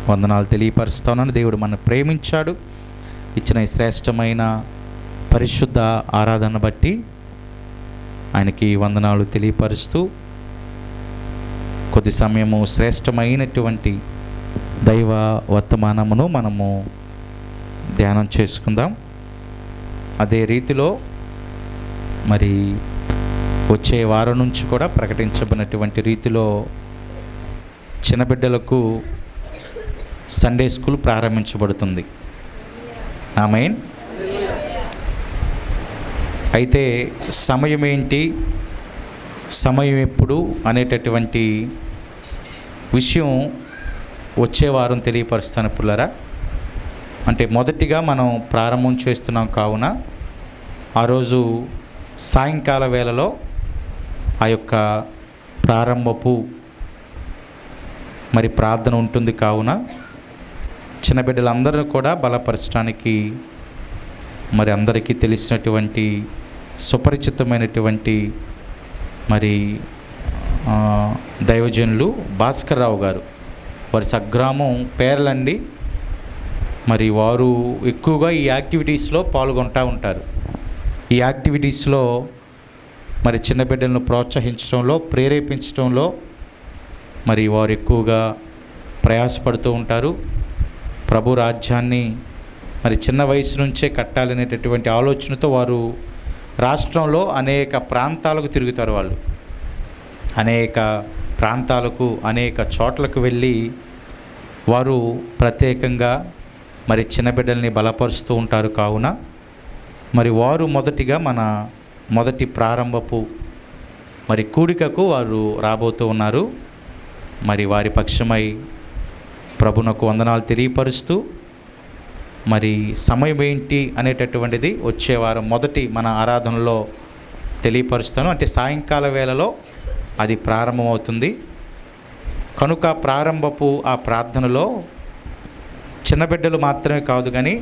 వందనాలు తెలియపరుస్తున్నాను. దేవుడు మనల్ని ప్రేమించాడు. ఇచ్చిన ఈ శ్రేష్టమైన పరిశుద్ధ ఆరాధన బట్టి ఆయనకి వందనాలు తెలియపరుస్తూ కొద్ది సమయము శ్రేష్టమైనటువంటి దైవ వర్తమానమును మనము ధ్యానం చేసుకుందాం. అదే రీతిలో మరి వచ్చే వారం నుంచి కూడా ప్రకటించబడినటువంటి రీతిలో చిన్న బిడ్డలకు సండే స్కూల్ ప్రారంభించబడుతుంది. ఆమేన్. అయితే సమయం ఏంటి, సమయం ఎప్పుడు అనేటటువంటి విషయం వచ్చే వారం తెలియపరుస్తాను పిల్లరా. అంటే మొదటిగా మనం ప్రారంభం చేస్తున్నాం కావున ఆ రోజు సాయంకాల వేళలో ఆ యొక్క ప్రారంభపు మరి ప్రార్థన ఉంటుంది. కావున చిన్న బిడ్డలందరూ కూడా బలపరచడానికి మరి అందరికీ తెలిసినటువంటి సుపరిచితమైనటువంటి మరి దైవజనులు భాస్కర్ రావు గారు, వారి స్వగ్రామం పేర్లండి. మరి వారు ఎక్కువగా ఈ యాక్టివిటీస్లో పాల్గొంటూ ఉంటారు. ఈ యాక్టివిటీస్లో మరి చిన్న బిడ్డలను ప్రోత్సహించడంలో, ప్రేరేపించడంలో మరి వారు ఎక్కువగా ప్రయాసపడుతూ ఉంటారు. ప్రభు రాజ్యాన్ని మరి చిన్న వయసు నుంచే కట్టాలనేటటువంటి ఆలోచనతో వారు రాష్ట్రంలో అనేక ప్రాంతాలకు తిరుగుతారు. వాళ్ళు అనేక ప్రాంతాలకు, అనేక చోట్లకు వెళ్ళి వారు ప్రత్యేకంగా మరి చిన్న బిడ్డల్ని బలపరుస్తూ ఉంటారు. కావున మరి వారు మొదటిగా మన మొదటి ప్రారంభపు మరి కూడికకు వారు రాబోతూ ఉన్నారు. మరి వారి పక్షమై ప్రభునకు వందనాలు తెలియపరుస్తూ మరి సమయం ఏంటి అనేటటువంటిది వచ్చే వారం మొదటి మన ఆరాధనలో తెలియపరుస్తాను. అంటే సాయంకాల వేళలో అది ప్రారంభమవుతుంది. కనుక ప్రారంభపు ఆ ప్రార్థనలో చిన్న బిడ్డలు మాత్రమే కాదు కానీ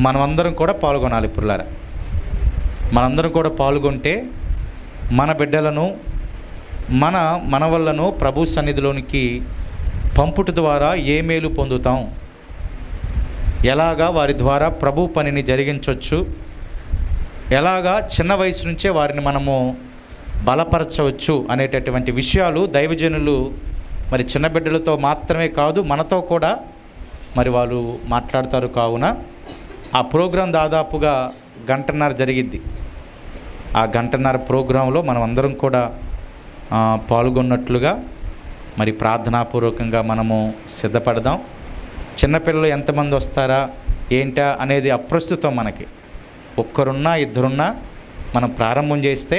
మనమందరం కూడా పాల్గొనాలి. పుల్లారా, మనందరం కూడా పాల్గొంటే మన బిడ్డలను మన మనవళ్ళను ప్రభు సన్నిధిలోనికి పంపుట ద్వారా ఏ మేలు పొందుతాం, ఎలాగా వారి ద్వారా ప్రభు పనిని జరిగించవచ్చు, ఎలాగా చిన్న వయసు నుంచే వారిని మనము బలపరచవచ్చు అనేటటువంటి విషయాలు దైవజనులు మరి చిన్న బిడ్డలతో మాత్రమే కాదు మనతో కూడా మరి వాళ్ళు మాట్లాడతారు. కావున ఆ ప్రోగ్రాం దాదాపుగా గంటన్నర జరిగిద్ది. ఆ గంటన్నర ప్రోగ్రాంలో మనం అందరం కూడా పాల్గొన్నట్లుగా మరి ప్రార్థనాపూర్వకంగా మనము సిద్ధపడదాం. చిన్నపిల్లలు ఎంతమంది వస్తారా ఏంటా అనేది అప్రస్తుతం. మనకి ఒక్కరున్నా ఇద్దరున్నా మనం ప్రారంభం చేస్తే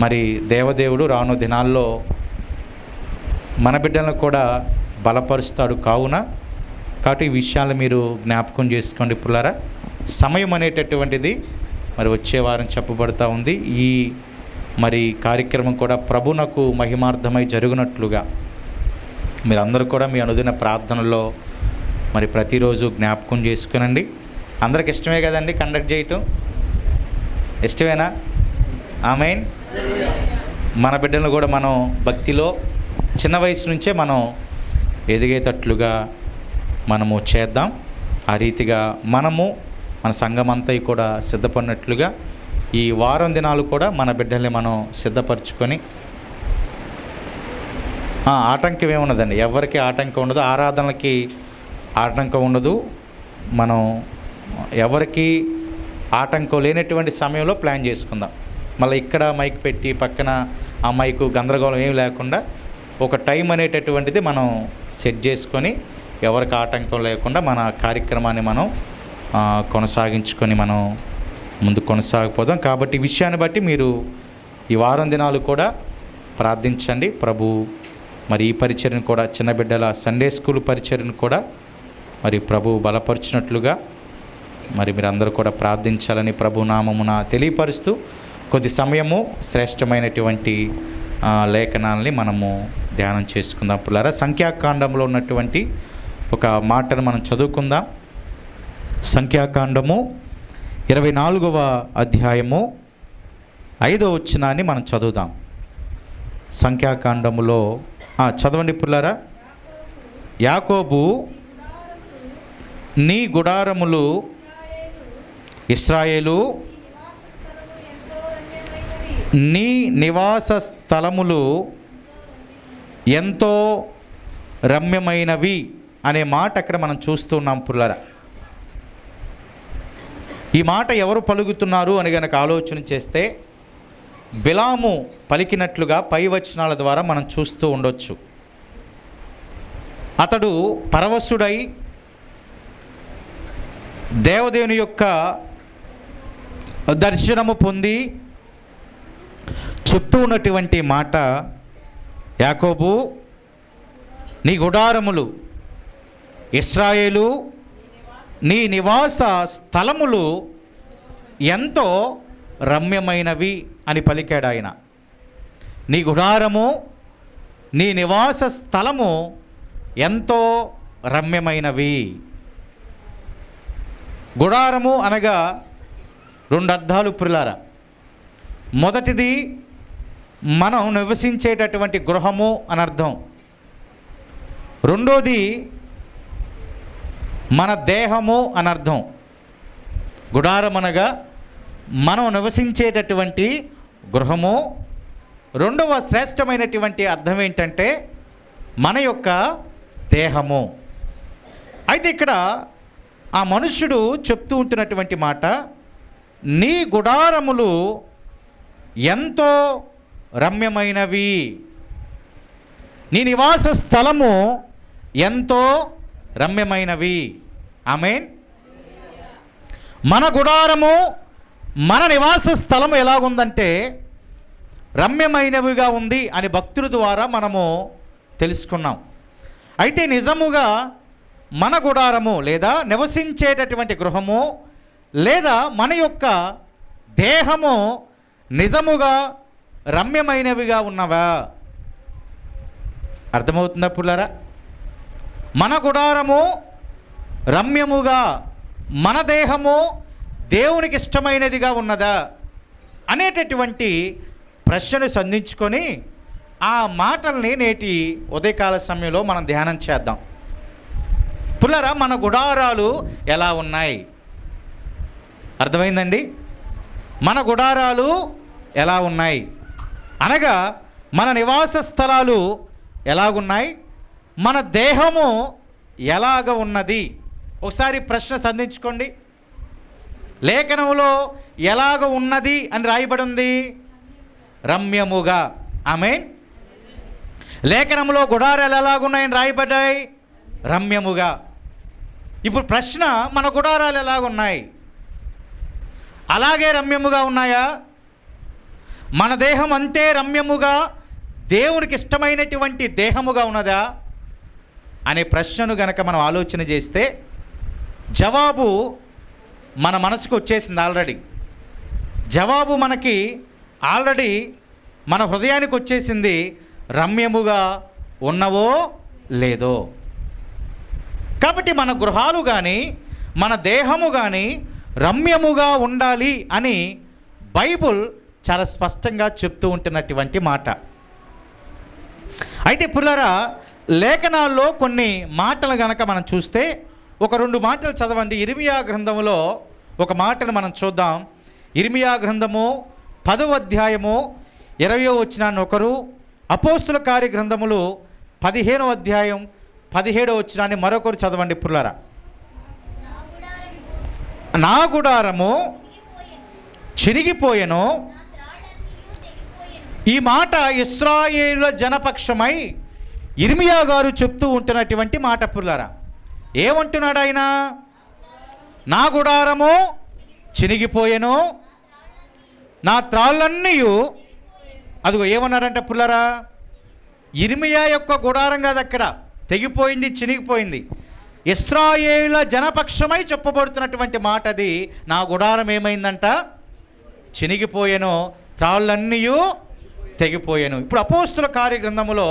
మరి దేవదేవుడు రాను దినాల్లో మన బిడ్డలను కూడా బలపరుస్తాడు. కావున కాబట్టి ఈ విషయాలు మీరు జ్ఞాపకం చేసుకోండి పుల్లారా. సమయం అనేటటువంటిది మరి వచ్చే వారం చెప్పబడతా ఉంది. ఈ మరి కార్యక్రమం కూడా ప్రభునకు మహిమార్థమై జరుగునట్లుగా మీరందరూ కూడా మీ అనుదిన ప్రార్థనలో మరి ప్రతిరోజు జ్ఞాపకం చేసుకునండి. అందరికి ఇష్టమే కదండి కండక్ట్ చేయటం? ఇష్టమేనా? ఆమేన్. మన బిడ్డలను కూడా మనం భక్తిలో చిన్న వయసు నుంచే మనం ఎదిగేటట్లుగా మనము చేద్దాం. ఆ రీతిగా మనము మన సంఘం అంతా కూడా సిద్ధపడినట్లుగా ఈ వారం దినాలు కూడా మన బిడ్డల్ని మనం సిద్ధపరచుకొని ఆటంకం ఏమున్నదండి, ఎవరికి ఆటంకం ఉండదు, ఆరాధనలకి ఆటంకం ఉండదు. మనం ఎవరికి ఆటంకం లేనటువంటి సమయంలో ప్లాన్ చేసుకుందాం. మళ్ళీ ఇక్కడ మైక్ పెట్టి పక్కన ఆ మైకు గందరగోళం ఏమి లేకుండా ఒక టైం అనేటటువంటిది మనం సెట్ చేసుకొని ఎవరికి ఆటంకం లేకుండా మన కార్యక్రమాన్ని మనం కొనసాగించుకొని మనం ముందు కొనసాగిపోదాం. కాబట్టి ఈ విషయాన్ని బట్టి మీరు ఈ వారం దినాలు కూడా ప్రార్థించండి. ప్రభు మరి ఈ పరిచర్యను కూడా చిన్న బిడ్డల సండే స్కూల్ పరిచర్యను కూడా మరి ప్రభు బలపరిచినట్లుగా మరి మీరందరూ కూడా ప్రార్థించాలని ప్రభు నామమున తెలియపరుస్తూ కొద్ది సమయము శ్రేష్టమైనటువంటి లేఖనాలని మనము ధ్యానం చేసుకుందాం. పిల్లరా, సంఖ్యాకాండంలో ఉన్నటువంటి ఒక మాటను మనం చదువుకుందాం. సంఖ్యాకాండము 24వ అధ్యాయము 5వ వచనాన్ని మనం చదువుదాం. సంఖ్యాకాండములో చదవండి పిల్లరా. యాకోబు నీ గుడారములు ఇశ్రాయేలు నీ నివాస స్థలములు ఎంతో రమ్యమైనవి అనే మాట అక్కడ మనం చూస్తున్నాం పుల్లరా. ఈ మాట ఎవరు పలుకుతున్నారు అని గనక ఆలోచన చేస్తే బిలాము పలికినట్లుగా పై వచనాల ద్వారా మనం చూస్తూ ఉండొచ్చు. అతడు పరవశుడై దేవదేవుని యొక్క దర్శనము పొంది చెప్తూ ఉన్నటువంటి మాట, యాకోబు నీ గుడారములు ఇశ్రాయేలు నీ నివాస స్థలములు ఎంతో రమ్యమైనవి అని పలికాడు ఆయన. నీ గుడారము నీ నివాస స్థలము ఎంతో రమ్యమైనవి. గుడారము అనగా రెండు అర్థాలు ప్రియులారా. మొదటిది మనం నివసించేటటువంటి గృహము అని అర్థం. రెండోది మన దేహము అని అర్థం. గుడారం అనగా మనం నివసించేటటువంటి గృహము. రెండవ శ్రేష్టమైనటువంటి అర్థం ఏంటంటే మన యొక్క దేహము. అయితే ఇక్కడ ఆ మనుష్యుడు చెప్తూ ఉంటున్నటువంటి మాట, నీ గుడారములు ఎంతో రమ్యమైనవి, నీ నివాస స్థలము ఎంతో రమ్యమైనవి. ఆమేన్. మన గుడారము మన నివాస స్థలము ఎలాగుందంటే రమ్యమైనవిగా ఉంది అని భక్తుల ద్వారా మనము తెలుసుకున్నాం. అయితే నిజముగా మన గుడారము లేదా నివసించేటటువంటి గృహము లేదా మన యొక్క దేహము నిజముగా రమ్యమైనవిగా ఉన్నవా? అర్థమవుతుందా పుల్లారా? మన గుడారము రమ్యముగా, మన దేహము దేవునికి ఇష్టమైనదిగా ఉన్నదా అనేటటువంటి ప్రశ్నను సంధించుకొని ఆ మాటల్ని నేటి ఉదయకాల సమయంలో మనం ధ్యానం చేద్దాం. పుల్లరా, మన గుడారాలు ఎలా ఉన్నాయి? అర్థమైందండి? మన గుడారాలు ఎలా ఉన్నాయి అనగా మన నివాస స్థలాలు ఎలాగున్నాయి, మన దేహము ఎలాగ ఉన్నది. ఒకసారి ప్రశ్న సంధించుకోండి. లేఖనంలో ఎలాగ ఉన్నది అని రాయబడి ఉంది? రమ్యముగా. ఆమేన్. లేఖనంలో గుడారాలు ఎలాగున్నాయని రాయబడ్డాయి? రమ్యముగా. ఇప్పుడు ప్రశ్న, మన గుడారాలు ఎలాగున్నాయి? అలాగే రమ్యముగా ఉన్నాయా? మన దేహం అంతే రమ్యముగా దేవునికి ఇష్టమైనటువంటి దేహముగా ఉన్నదా అనే ప్రశ్నను గనక మనం ఆలోచన చేస్తే జవాబు మన మనసుకు వచ్చేసింది ఆల్రెడీ. జవాబు మనకి ఆల్రెడీ మన హృదయానికి వచ్చేసింది. రమ్యముగా ఉన్నవో లేదో. కాబట్టి మన గృహాలు కానీ మన దేహము కానీ రమ్యముగా ఉండాలి అని బైబుల్ చాలా స్పష్టంగా చెప్తూ ఉంటున్నటువంటి మాట. అయితే పుల్లరా, లేఖనాల్లో కొన్ని మాటలు గనక మనం చూస్తే ఒక రెండు మాటలు చదవండి. ఇర్మియా గ్రంథములో ఒక మాటను మనం చూద్దాం. ఇర్మియా గ్రంథము 10వ అధ్యాయము 20వ వచనాన్ని ఒకరు, అపోస్తుల కార్య గ్రంథములు 15వ అధ్యాయం 17వ వచనాన్ని మరొకరు చదవండి పుల్లరా. నా గుడారము చినిగిపోయెను. ఈ మాట ఇశ్రాయేలుల జనపక్షమై ఇర్మియా గారు చెప్తూ ఉంటున్నటువంటి మాట పుల్లారా. ఏమంటున్నాడు ఆయన? నా గుడారము చినిగిపోయెను, నా త్రాళ్ళన్నీ. అదిగో ఏమన్నారంటే పుల్లారా, ఇర్మియా యొక్క గుడారం కాదు అక్కడ తెగిపోయింది, చినిగిపోయింది. ఇశ్రాయేలుల జనపక్షమై చెప్పబడుతున్నటువంటి మాట అది. నా గుడారం ఏమైందంట? చినిగిపోయెను, త్రాళ్ళన్నీ తెగిపోయాను. ఇప్పుడు అపోస్తుల కార్య గ్రంథములో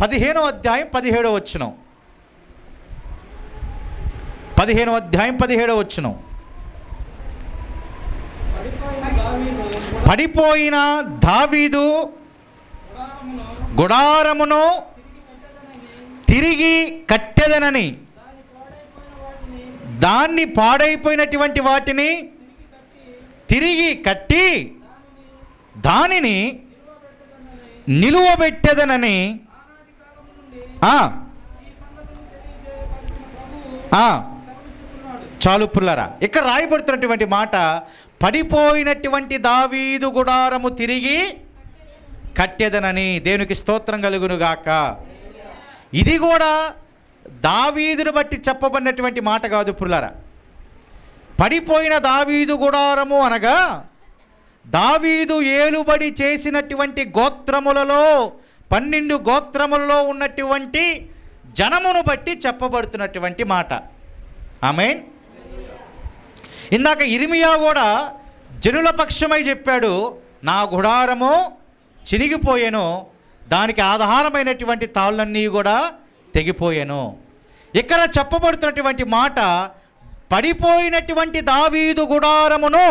15వ అధ్యాయం 17వ వచనం, 15వ అధ్యాయం 17వ వచనం. పడిపోయిన దావీదు గుడారమును తిరిగి కట్టెదనని కట్టెదనని, దాన్ని పాడైపోయినటువంటి వాటిని తిరిగి కట్టి దానిని నిలువబెట్టెదనని చాలు పుల్లరా. ఇక్కడ రాయబడుతున్నటువంటి మాట, పడిపోయినటువంటి దావీదు గుడారము తిరిగి కట్టెదనని. దేవునికి స్తోత్రం కలుగునుగాక. ఇది కూడా దావీదును బట్టి చెప్పబడినటువంటి మాట కాదు పుల్లరా. పడిపోయిన దావీదు గుడారము అనగా దావీదు ఏలుబడి చేసినటువంటి గోత్రములలో 12 గోత్రములలో ఉన్నటువంటి జనమును బట్టి చెప్పబడుతున్నటువంటి మాట. ఆమేన్. ఇందాక ఇర్మియా కూడా జనుల పక్షమై చెప్పాడు, నా గుడారము చినిగిపోయాను, దానికి ఆధారమైనటువంటి తాళ్ళన్నీ కూడా తెగిపోయాను. ఇక్కడ చెప్పబడుతున్నటువంటి మాట, పడిపోయినటువంటి దావీదు గుడారమును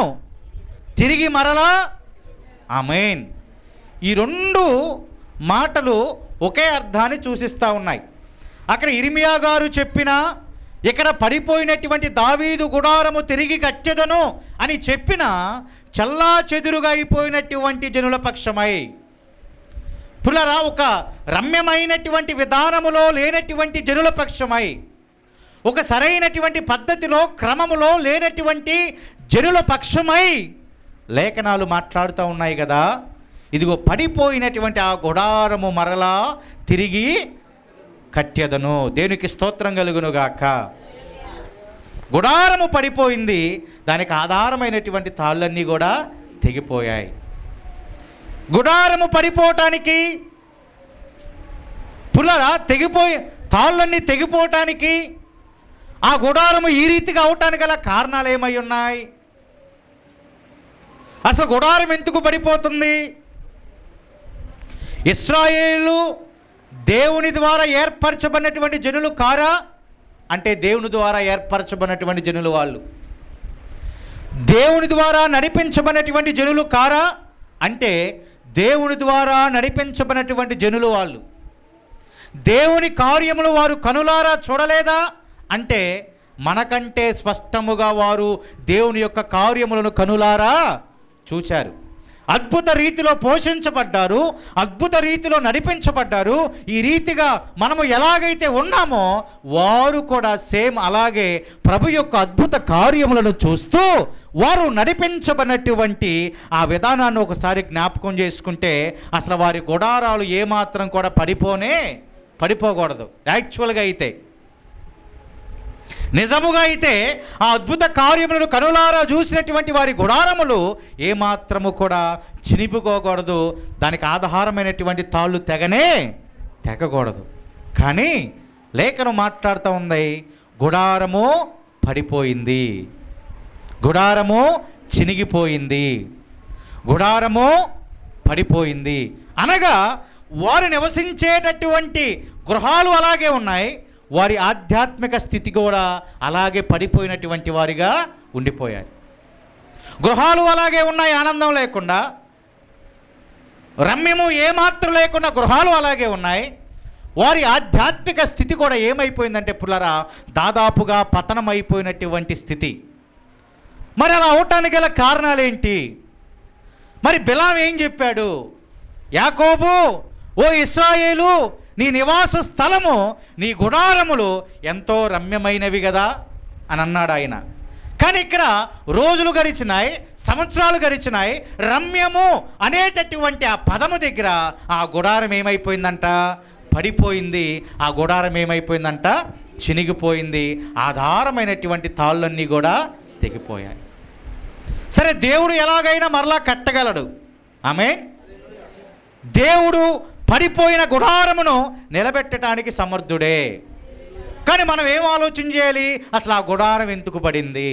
తిరిగి మరలా. ఆమేన్. ఈ 2 మాటలు ఒకే అర్థాన్ని సూచిస్తూ ఉన్నాయి. అక్కడ ఇర్మియా గారు చెప్పిన, ఇక్కడ పడిపోయినటువంటి దావీదు గుడారము తిరిగి కట్టెదను అని చెప్పిన చల్లా చెదురుగా అయిపోయినటువంటి జనుల పక్షమై, పుల్లరా ఒక రమ్యమైనటువంటి విధానములో లేనటువంటి జనుల పక్షమై, ఒక సరైనటువంటి పద్ధతిలో క్రమములో లేనటువంటి జనుల పక్షమై లేఖనాలు మాట్లాడుతూ ఉన్నాయి కదా. ఇదిగో పడిపోయినటువంటి ఆ గుడారము మరలా తిరిగి కట్టెదను. దేవునికి స్తోత్రం కలుగునుగాక. గుడారము పడిపోయింది, దానికి ఆధారమైనటువంటి తాళ్ళన్నీ కూడా తెగిపోయాయి. గుడారము పడిపోవటానికి పుల్లరా తాళ్ళన్నీ తెగిపోవటానికి, ఆ గుడారము ఈ రీతిగా అవటానికి గల కారణాలు ఏమై ఉన్నాయి? అసలు గుడారం ఎందుకు పడిపోతుంది? ఇశ్రాయేలు దేవుని ద్వారా ఏర్పరచబడినటువంటి జనులు కారా అంటే దేవుని ద్వారా ఏర్పరచబడినటువంటి జనులు వాళ్ళు. దేవుని ద్వారా నడిపించబడినటువంటి జనులు కారా అంటే దేవుని ద్వారా నడిపించబడినటువంటి జనులు వాళ్ళు. దేవుని కార్యములు వారు కనులారా చూడలేదా అంటే మనకంటే స్పష్టముగా వారు దేవుని యొక్క కార్యములను కనులారా చూచారు. అద్భుత రీతిలో పోషించబడ్డారు, అద్భుత రీతిలో నడిపించబడ్డారు. ఈ రీతిగా మనము ఎలాగైతే ఉన్నామో వారు కూడా సేమ్ అలాగే ప్రభు యొక్క అద్భుత కార్యములను చూస్తూ వారు నడిపించబడినటువంటి ఆ విధానాన్ని ఒకసారి జ్ఞాపకం చేసుకుంటే అసలు వారి గుడారాలు ఏమాత్రం కూడా పడిపోకూడదు. యాక్చువల్గా అయితే నిజముగా అయితే ఆ అద్భుత కార్యములను కనులారా చూసినటువంటి వారి గుడారములు ఏమాత్రము కూడా చినిపుకోకూడదు. దానికి ఆధారమైనటువంటి తాళ్ళు తెగకూడదు. కానీ లేఖనం మాట్లాడుతూ ఉంది, గుడారము పడిపోయింది, గుడారము చినిగిపోయింది, గుడారము పడిపోయింది అనగా వారు నివసించేటటువంటి గృహాలు అలాగే ఉన్నాయి, వారి ఆధ్యాత్మిక స్థితి కూడా అలాగే పడిపోయినటువంటి వారిగా ఉండిపోయారు. గృహాలు అలాగే ఉన్నాయి, ఆనందం లేకుండా, రమ్యము ఏమాత్రం లేకుండా గృహాలు అలాగే ఉన్నాయి. వారి ఆధ్యాత్మిక స్థితి కూడా ఏమైపోయిందంటే పుల్లరా దాదాపుగా పతనం అయిపోయినటువంటి స్థితి. మరి అలా అవటానికి గల కారణాలు ఏంటి? మరి బిలాం ఏం చెప్పాడు? యాకోబు, ఓ ఇశ్రాయేలు, నీ నివాస స్థలము, నీ గుడారములు ఎంతో రమ్యమైనవి కదా అని అన్నాడు ఆయన. కానీ ఇక్కడ రోజులు గడిచినాయి, సంవత్సరాలు గడిచినాయి, రమ్యము అనేటటువంటి ఆ పదము దగ్గర ఆ గుడారం ఏమైపోయిందంట? పడిపోయింది. ఆ గుడారం ఏమైపోయిందంట? చినిగిపోయింది. ఆధారమైనటువంటి తాళ్ళన్నీ కూడా తెగిపోయాయి. సరే, దేవుడు ఎలాగైనా మరలా కట్టగలడు. ఆమేన్. దేవుడు పడిపోయిన గుడారమును నిలబెట్టడానికి సమర్థుడే. కానీ మనం ఏం ఆలోచన చేయాలి? అసలు ఆ గుడారం ఎందుకు పడింది?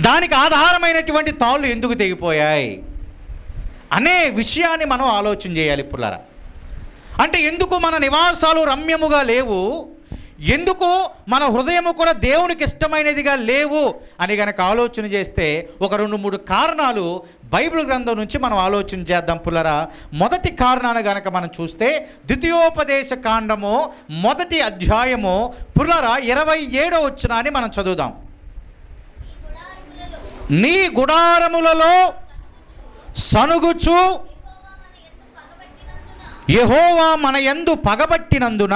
దానికి ఆధారమైనటువంటి తాళ్ళు ఎందుకు తెగిపోయాయి అనే విషయాన్ని మనం ఆలోచన చేయాలి పుల్లరా. అంటే ఎందుకు మన నివాసాలు రమ్యముగా లేవు, ఎందుకు మన హృదయము కూడా దేవునికి ఇష్టమైనదిగా లేవు అని గనక ఆలోచన చేస్తే ఒక 2-3 కారణాలు బైబిల్ గ్రంథం నుంచి మనం ఆలోచన చేద్దాం పుల్లరా. మొదటి కారణాన్ని గనక మనం చూస్తే ద్వితీయోపదేశ కాండము 1వ అధ్యాయము పుల్లరా 27వ వచనాన్ని మనం చదువుదాం. నీ గుడారములలో సనుగుచు యెహోవా మన యందు పగబట్టినందున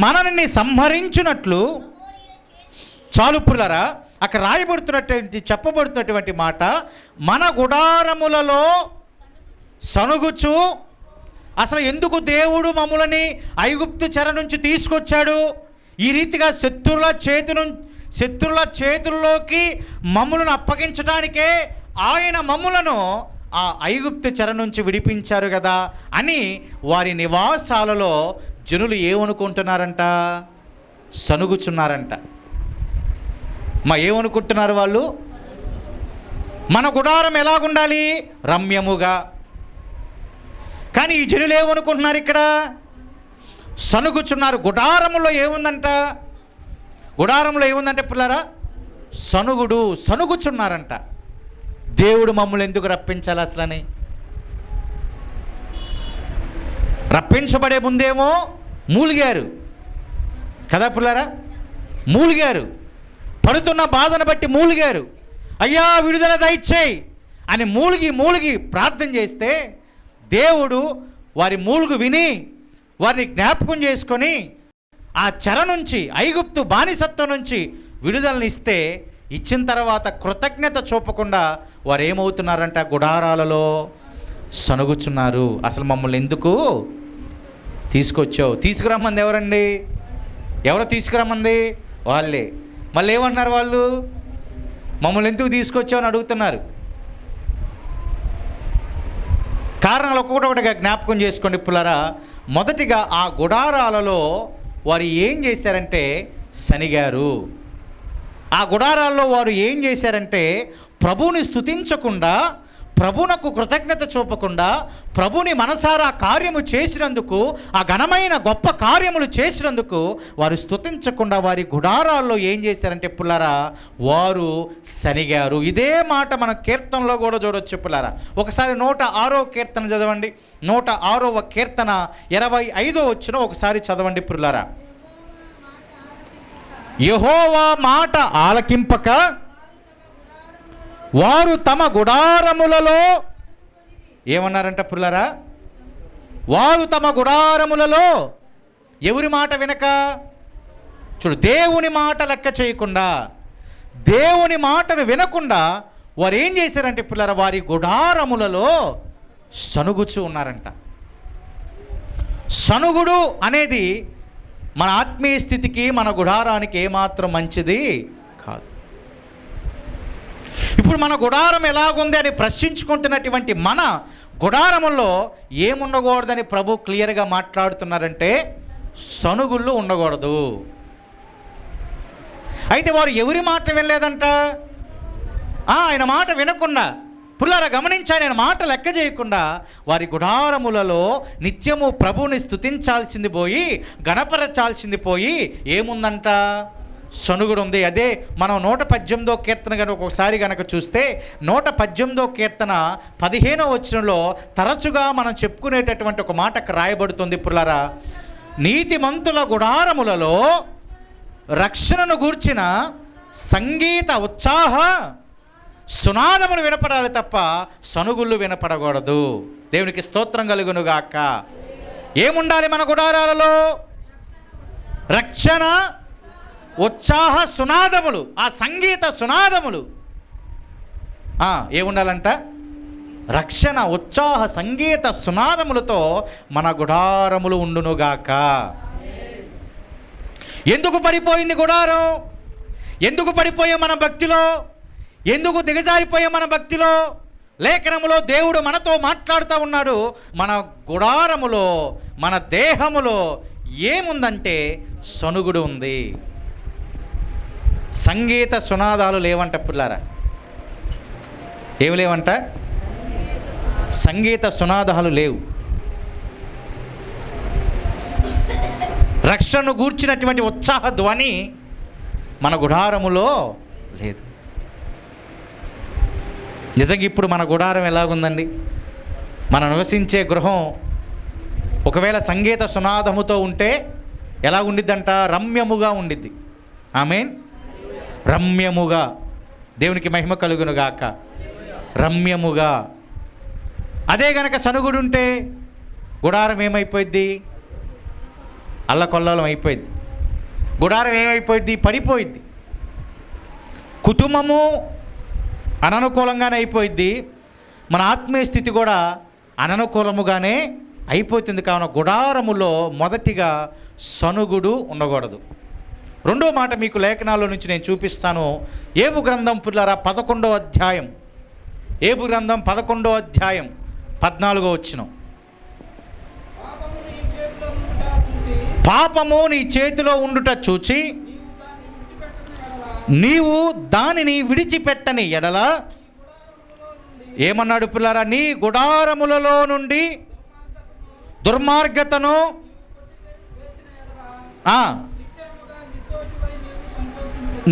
మనల్ని సంహరించినట్లు. చాలు పుల్లరా, అక్కడ చెప్పబడుతున్నటువంటి మాట మన గుడారములలో సనుగుచు. అసలు ఎందుకు దేవుడు మమ్ములని ఐగుప్తు చెర నుంచి తీసుకొచ్చాడు? ఈ రీతిగా శత్రుల చేతుల్లోకి మమ్ములను అప్పగించడానికే ఆయన మమ్ములను ఆ ఐగుప్తు చెర నుంచి విడిపించారు కదా అని వారి నివాసాలలో జనులు ఏమనుకుంటున్నారంట? సనుగుచున్నారంట. ఏమనుకుంటున్నారు వాళ్ళు? మన గుడారం ఎలాగుండాలి? రమ్యముగా. కానీ ఈ జనులు ఏమనుకుంటున్నారు? ఇక్కడ సనుగుచున్నారు. గుడారంలో ఏముందంట? గుడారంలో ఏముందంటే పిల్లరా, సనుగుచున్నారంట. దేవుడు మమ్మల్ని ఎందుకు రప్పించాలి అసలని? రప్పించబడే ముందేమో మూలిగారు కదా పిల్లరా, మూలిగారు. పడుతున్న బాధను బట్టి మూలిగారు. అయ్యా విడుదల దయచేయి అని మూలిగి ప్రార్థన చేస్తే దేవుడు వారి మూలుగు విని వారిని జ్ఞాపకం చేసుకొని ఆ చెర నుంచి, ఐగుప్తు బానిసత్వం నుంచి విడుదలనిస్తే, ఇచ్చిన తర్వాత కృతజ్ఞత చూపకుండా వారు ఏమవుతున్నారంట? గుడారాలలో సనుగుచున్నారు. అసలు మమ్మల్ని ఎందుకు తీసుకొచ్చావు? తీసుకురమ్మంది ఎవరండి? ఎవరో తీసుకురమ్మంది? వాళ్ళే. మళ్ళీ ఏమంటున్నారు వాళ్ళు? మమ్మల్ని ఎందుకు తీసుకొచ్చావు అని అడుగుతున్నారు. కారణాలు ఒక్కొక్కటిగా జ్ఞాపకం చేసుకోండి పుల్లరా. మొదటిగా ఆ గుడారాలలో వారు ఏం చేశారంటే సనిగారు. ఆ గుడారాల్లో వారు ఏం చేశారంటే ప్రభువుని స్తుతించకుండా, ప్రభునకు కృతజ్ఞత చూపకుండా, ప్రభుని మనసారా కార్యము చేసినందుకు, ఆ ఘనమైన గొప్ప కార్యములు చేసినందుకు వారు స్తుతించకుండా వారి గుడారాల్లో ఏం చేశారంటే పుల్లారా, వారు సనిగారు. ఇదే మాట మన కీర్తనలో కూడా చూడొచ్చు పుల్లారా. ఒకసారి 106వ కీర్తన చదవండి. 106వ కీర్తన 25వ వచనం ఒకసారి చదవండి పుల్లారా. యెహోవా మాట ఆలకింపక వారు తమ గుడారములలో ఏమన్నారంట పుల్లారా? వారు తమ గుడారములలో ఎవరి మాట వినక, చూడు, దేవుని మాట లెక్క చేయకుండా, దేవుని మాటను వినకుండా వారు ఏం చేశారంటే పుల్లారా, వారి గుడారములలో సనుగుచూ ఉన్నారంట. సనుగుడు అనేది మన ఆత్మీయ స్థితికి, మన గుడారానికి ఏమాత్రం మంచిది కాదు. ఇప్పుడు మన గుడారం ఎలాగుంది అని ప్రశ్నించుకుంటున్నటువంటి మన గుడారములో ఏముండకూడదని ప్రభు క్లియర్గా మాట్లాడుతున్నారంటే సనుగుళ్ళు ఉండకూడదు. అయితే వారు ఎవరి మాట వినలేదంట? ఆయన మాట వినకుండా పుల్లారా గమనించాలి, ఆయన మాట లెక్క చేయకుండా వారి గుడారములలో నిత్యము ప్రభువుని స్తుతించాల్సింది పోయి, గణపరచాల్సింది పోయి ఏముందంట? సనుగుడు ఉంది. అదే మనం 118వ కీర్తన కనుక ఒకసారి కనుక చూస్తే 118వ కీర్తన 15వ వచనంలో తరచుగా మనం చెప్పుకునేటటువంటి ఒక మాట రాయబడుతుంది పుల్లారా. నీతిమంతుల గుడారములలో రక్షణను గూర్చిన సంగీత ఉత్సాహ సునాదములు వినపడాలి తప్ప సనుగుళ్ళు వినపడకూడదు. దేవునికి స్తోత్రం కలుగునుగాక. ఏముండాలి మన గుడారాలలో? రక్షణ ఉత్సాహ సునాదములు, ఆ సంగీత సునాదములు ఏముండాలంట? రక్షణ ఉత్సాహ సంగీత సునాదములతో మన గుడారములు ఉండునుగాక. ఎందుకు పడిపోయింది గుడారం? ఎందుకు పడిపోయే మన భక్తిలో? ఎందుకు దిగజారిపోయే మన భక్తిలో? లేఖనములో దేవుడు మనతో మాట్లాడుతూ ఉన్నాడు. మన గుడారములో, మన దేహములో ఏముందంటే సనుగుడు ఉంది. సంగీత సునాదాలు లేవంట పుల్లారా. ఏమి లేవంట? సంగీత సునాదాలు లేవు. రక్షణను గూర్చినటువంటి ఉత్సాహ ధ్వని మన గుడారములో లేదు. నిజంగా ఇప్పుడు మన గుడారం ఎలాగుందండి? మనం నివసించే గృహం ఒకవేళ సంగీత సునాదముతో ఉంటే ఎలా ఉండిద్దంట? రమ్యముగా ఉండిద్ది. ఆమేన్. రమ్యముగా. దేవునికి మహిమ కలుగునుగాక. రమ్యముగా. అదే గనక సనుగుడుంటే గుడారం ఏమైపోయింది? అల్లకొల్లోలం అయిపోయింది. గుడారం ఏమైపోయింది? పడిపోయింది. కుటుంబము అననుకూలంగానే అయిపోయింది. మన ఆత్మీయ స్థితి కూడా అననుకూలముగానే అయిపోతుంది. కావున గుడారములో మొదటిగా సనుగుడు ఉండకూడదు. రెండో మాట మీకు లేఖనాల్లో నుంచి నేను చూపిస్తాను. ఏబు గ్రంథం పిల్లరా 11వ అధ్యాయం. ఏబు గ్రంథం 11వ అధ్యాయం 14వ వచనం. పాపము నీ చేతిలో ఉండుట చూచి నీవు దానిని విడిచిపెట్టని ఎడల ఏమన్నాడు పిల్లరా? నీ గుడారములలో నుండి దుర్మార్గతను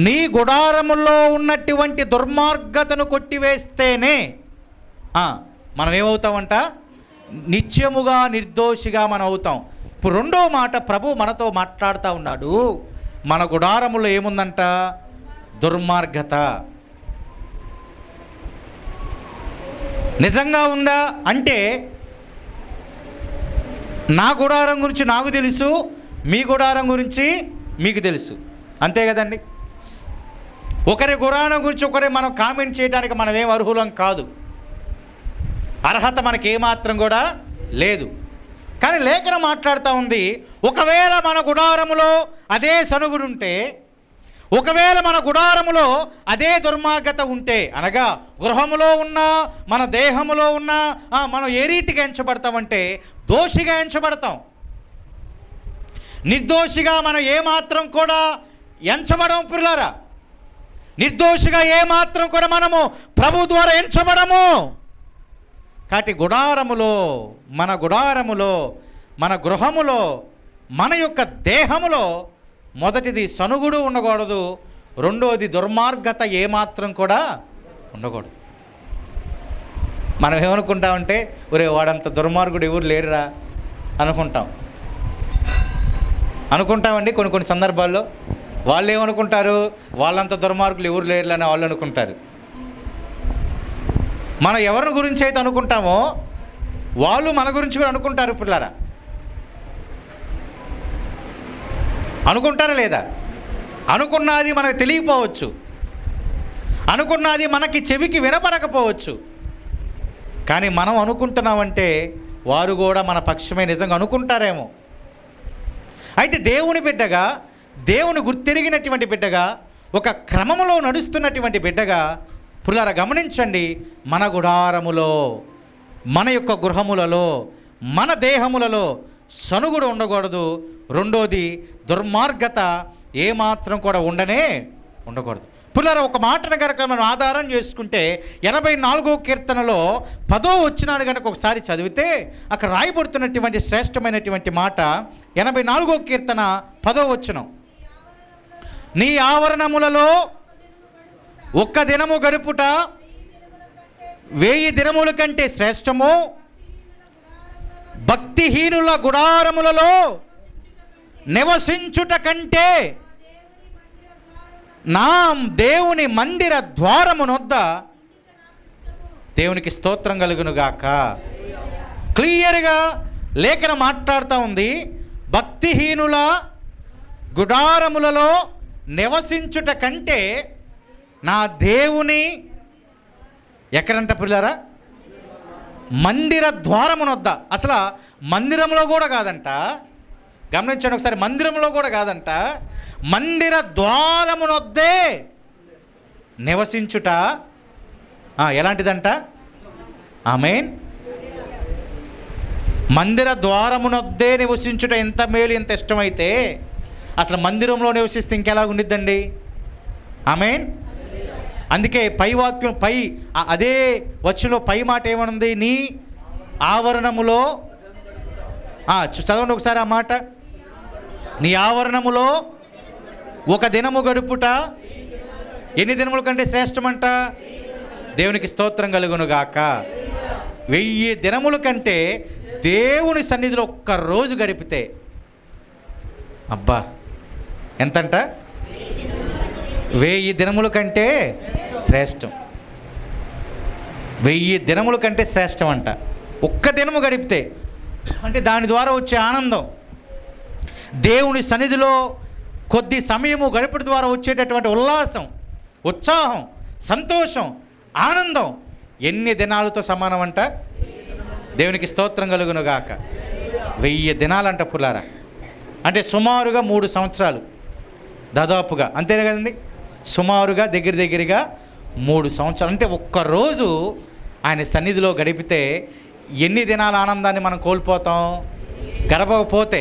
నీ గుడారములో ఉన్నటువంటి దుర్మార్గతను కొట్టివేస్తేనే మనం ఏమవుతామంట? నిత్యముగా నిర్దోషిగా మనం అవుతాం. ఇప్పుడు రెండో మాట ప్రభు మనతో మాట్లాడుతూ ఉన్నాడు. మన గుడారములో ఏముందంట? దుర్మార్గత. నిజంగా ఉందా అంటే నా గుడారం గురించి నాకు తెలుసు, మీ గుడారం గురించి మీకు తెలుసు. అంతే కదండి. ఒకరి గుడారం గురించి ఒకరే మనం కామెంట్ చేయడానికి మనం ఏం అర్హులం కాదు. అర్హత మనకి ఏమాత్రం కూడా లేదు. కానీ లేఖనం మాట్లాడుతూ ఉంది, ఒకవేళ మన గుడారములో అదే సనుగుడుంటే, ఒకవేళ మన గుడారములో అదే దుర్మార్గత ఉంటే, అనగా గృహములో ఉన్న మన దేహములో ఉన్న మనం ఏ రీతిగా ఎంచబడతామంటే దోషిగా ఎంచబడతాం. నిర్దోషిగా మనం ఏమాత్రం కూడా ఎంచబడము పిల్లారా. నిర్దోషిగా ఏమాత్రం కూడా మనము ప్రభు ద్వారా ఎంచబడము. కాబట్టి గుడారములో, మన గుడారములో, మన గృహములో, మన యొక్క దేహములో మొదటిది సనుగుడు ఉండకూడదు. రెండోది దుర్మార్గత ఏమాత్రం కూడా ఉండకూడదు. మనం ఏమనుకుంటామంటే ఒరే వాడంత దుర్మార్గుడు ఎవరు లేరురా అనుకుంటామండి. కొన్ని సందర్భాల్లో వాళ్ళు ఏమనుకుంటారు? వాళ్ళంత దుర్మార్గులు ఎవరు లేరు అని వాళ్ళు అనుకుంటారు. మనం ఎవరి గురించి అయితే అనుకుంటామో వాళ్ళు మన గురించి కూడా అనుకుంటారు పిల్లారా. అనుకుంటారా లేదా? అనుకున్నది మనకు తెలియకపోవచ్చు, అనుకున్నది మనకి చెవికి వినపడకపోవచ్చు. కానీ మనం అనుకుంటున్నామంటే వారు కూడా మన పక్షమే నిజంగా అనుకుంటారేమో. అయితే దేవుని బిడ్డగా, దేవుని గుర్తెరిగినటువంటి బిడ్డగా, ఒక క్రమములో నడుస్తున్నటువంటి బిడ్డగా పుల్లారా గమనించండి. మన గుడారములో, మన యొక్క గృహములలో, మన దేహములలో సనుగుడు ఉండకూడదు. రెండోది దుర్మార్గత ఏమాత్రం కూడా ఉండకూడదు. పుల్లారా ఒక మాటను కనుక మనం ఆధారం చేసుకుంటే 84వ కీర్తనలో 10వ వచనాన్ని కనుక ఒకసారి చదివితే అక్కడ రాయబడుతున్నటువంటి శ్రేష్టమైనటువంటి మాట 84వ కీర్తన 10వ వచనం. నీ ఆవరణములలో ఒక్క దినము గడుపుట 1000 దినముల కంటే శ్రేష్టము. భక్తిహీనుల గుడారములలో నివసించుట కంటే నా దేవుని మందిర ద్వారమునొద్ద దేవునికి స్తోత్రం కలుగునుగాక. క్లియర్గా లేఖనం మాట్లాడుతూ ఉంది. భక్తిహీనుల గుడారములలో నివసించుట కంటే నా దేవుని ఎక్కడంట పిల్లారా? మందిర ద్వారమునొద్ద. అసలు మందిరంలో కూడా కాదంట. గమనించండి ఒకసారి. మందిరంలో కూడా కాదంట, మందిర ద్వారమునొద్దే నివసించుట ఎలాంటిదంట? ఆమేన్. మందిర ద్వారమునొద్దే నివసించుట ఎంత మేలు, ఎంత ఇష్టమైతే అసలు మందిరంలో నివసిస్తే ఇంకెలా ఉండిద్దండి? ఆమేన్. అందుకే పై వాక్యం, పై అదే వచ్చులో పై మాట ఏమనుంది? నీ ఆవరణములో. చదవండి ఒకసారి ఆ మాట. నీ ఆవరణములో ఒక దినము గడుపుట ఎన్ని దినముల కంటే శ్రేష్టమంట? దేవునికి స్తోత్రం కలుగునుగాక. 1000 దినముల కంటే దేవుని సన్నిధిలో ఒక్క రోజు గడిపితే అబ్బా ఎంతంట? 1000 దినముల కంటే శ్రేష్టం. 1000 దినముల కంటే శ్రేష్టం అంట. ఒక్క దినము గడిపితే అంటే దాని ద్వారా వచ్చే ఆనందం, దేవుని సన్నిధిలో కొద్ది సమయము గడపడం ద్వారా వచ్చేటటువంటి ఉల్లాసం, ఉత్సాహం, సంతోషం, ఆనందం ఎన్ని దినాలతో సమానం అంట? దేవునికి స్తోత్రం కలుగునుగాక. 1000 దినాలంట పుల్లారా. అంటే సుమారుగా 3 సంవత్సరాలు దాదాపుగా, అంతేనే కదండి? సుమారుగా దగ్గరగా 3 సంవత్సరాలు. అంటే ఒక్కరోజు ఆయన సన్నిధిలో గడిపితే ఎన్ని దినాల ఆనందాన్ని మనం కోల్పోతాం? గడపకపోతే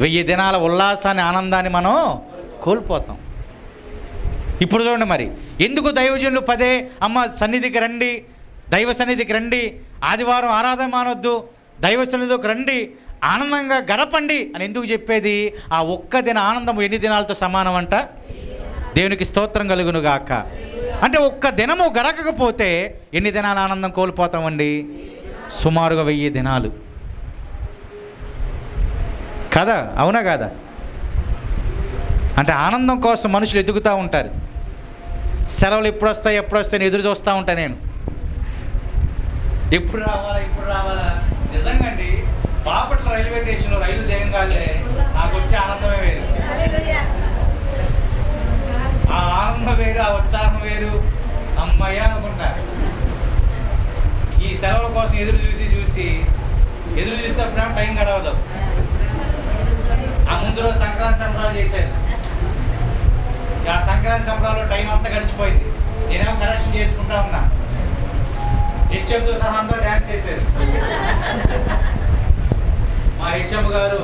1000 దినాల ఉల్లాసాన్ని, ఆనందాన్ని మనం కోల్పోతాం. ఇప్పుడు చూడండి మరి, ఎందుకు దైవజనులు పదే అమ్మ సన్నిధికి రండి, దైవ సన్నిధికి రండి, ఆదివారం ఆరాధన మానొద్దు, దైవ సన్నిధికి రండి, ఆనందంగా గడపండి అని ఎందుకు చెప్పేది? ఆ ఒక్క దిన ఆనందం ఎన్ని దినాలతో సమానం అంట? దేవునికి స్తోత్రం కలుగునుగాక. అంటే ఒక్క దినము గడకకపోతే ఎన్ని దినాల ఆనందం కోల్పోతామండి? సుమారుగా 1000 దినాలు కదా, అవునా కాదా? అంటే ఆనందం కోసం మనుషులు ఎదుగుతూ ఉంటారు. సెలవులు ఎప్పుడు వస్తాయి ఎదురు చూస్తూ ఉంటాను నేను. ఎప్పుడు రావాలా నిజంగా అండి. బాపట్ల రైల్వే స్టేషన్లో రైలు దిగంగానే నాకు వచ్చే ఆనందమే వేరు. ఆ ఆనందం వేరు, ఆ ఉత్సాహం వేరు. అమ్మయ్య అనుకుంటా. ఈ సెలవుల కోసం ఎదురు చూసినప్పుడేమో టైం గడవదు. ఆ ముందు రోజు సంక్రాంతి సంబరాలు చేశారు. ఆ సంక్రాంతి సంబరాల్లో టైం అంతా గడిచిపోయింది. నేనేమో కనెక్షన్ చేసుకుంటా ఉన్నా. హెచ్ఎంతో సహా అంతా డ్యాన్స్ చేశారు. మా హెచ్ఎం గారు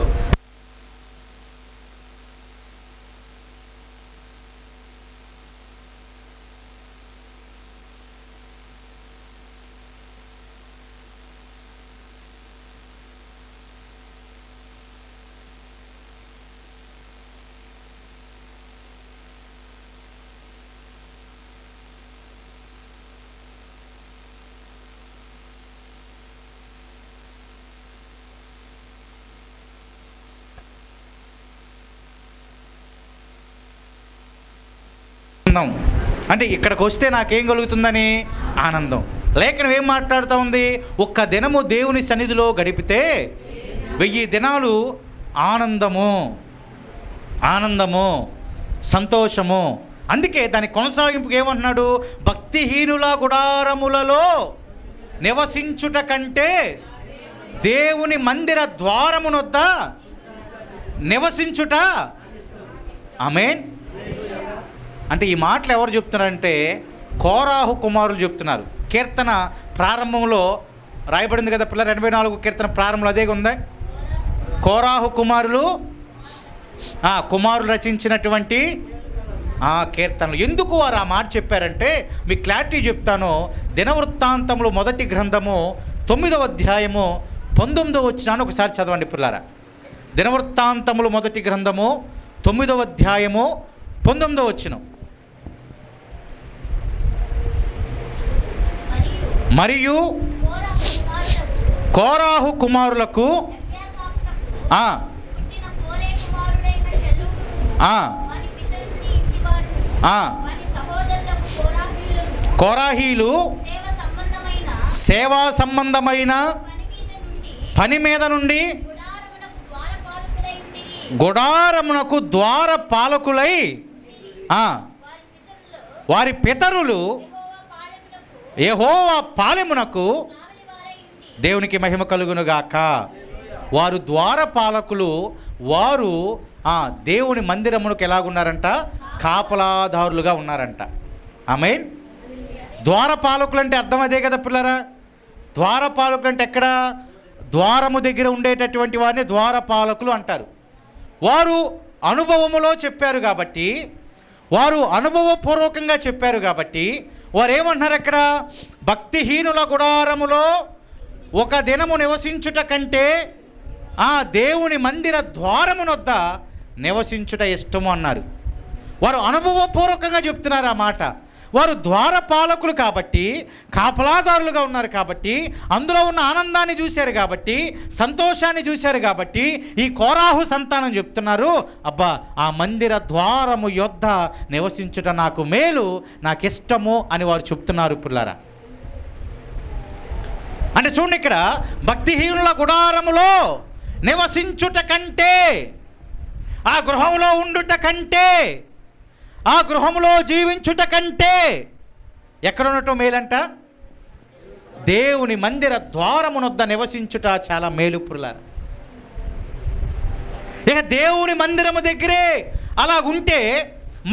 అంటే ఇక్కడికి వస్తే నాకేం కలుగుతుందని ఆనందం. లేఖనం ఏం మాట్లాడుతూ ఉంది? ఒక్క దినము దేవుని సన్నిధిలో గడిపితే 1000 దినాలు ఆనందము, సంతోషము. అందుకే దాని కొనసాగింపుకి ఏమంటున్నాడు? భక్తిహీనుల గుడారములలో నివసించుట కంటే దేవుని మందిర ద్వారమునొద్ద నివసించుట. ఆమేన్. అంటే ఈ మాటలు ఎవరు చెప్తున్నారంటే కోరాహు కుమారులు చెప్తున్నారు. కీర్తన ప్రారంభంలో రాయబడింది కదా పిల్లలు, 84 కీర్తన ప్రారంభంలో అదే ఉందా? కోరాహు కుమారులు రచించినటువంటి ఆ కీర్తనలు. ఎందుకు వారు ఆ మాట చెప్పారంటే మీకు క్లారిటీ చెప్తాను. దినవృత్తాంతములు మొదటి గ్రంథము 9వ అధ్యాయము 19వ వచనాన్ని ఒకసారి చదవండి పిల్లారా. దినవృత్తాంతములు మొదటి గ్రంథము 9వ అధ్యాయము 19వ వచనం. మరియు కోరాహు కుమారులకు కోరాహీలు సేవా సంబంధమైన పని మీద నుండి గుడారమునకు ద్వార పాలకులై వారి పితరులు యెహోవా పాలెమునకు, దేవునికి మహిమ కలుగునుగాక. వారు ద్వారపాలకులు. వారు దేవుని మందిరమునకు ఎలాగున్నారంట? కాపలాదారులుగా ఉన్నారంట. ఆమేన్. ద్వారపాలకులు అంటే అర్థం అదే కదా పిల్లరా. ద్వారపాలకులు అంటే ఎక్కడ? ద్వారము దగ్గర ఉండేటటువంటి వారిని ద్వారపాలకులు అంటారు. వారు అనుభవములో చెప్పారు కాబట్టి, వారు అనుభవపూర్వకంగా చెప్పారు కాబట్టి వారు ఏమంటున్నారు అక్కడ? భక్తిహీనుల గుడారములో ఒక దినము నివసించుట కంటే ఆ దేవుని మందిర ద్వారమునొద్ద నివసించుట ఇష్టము అన్నారు. వారు అనుభవపూర్వకంగా చెప్తున్నారు ఆ మాట. వారు ద్వారపాలకులు కాబట్టి, కాపలాదారులుగా ఉన్నారు కాబట్టి, అందులో ఉన్న ఆనందాన్ని చూశారు కాబట్టి, సంతోషాన్ని చూశారు కాబట్టి ఈ కోరాహు సంతానం చెప్తున్నారు, అబ్బా ఆ మందిర ద్వారము యొద్ద నివసించుట నాకు మేలు, నాకు ఇష్టము అని వారు చెప్తున్నారు పుల్లారా. అంటే చూడండి, ఇక్కడ భక్తిహీనుల గుడారములో నివసించుట కంటే, ఆ గృహంలో ఉండుట కంటే, ఆ గృహంలో జీవించుట కంటే ఎక్కడ ఉండటం మేలంట? దేవుని మందిర ద్వారమునొద్ద నివసించుట చాలా మేలు పురులారా. ఇక దేవుని మందిరము దగ్గరే అలా ఉంటే,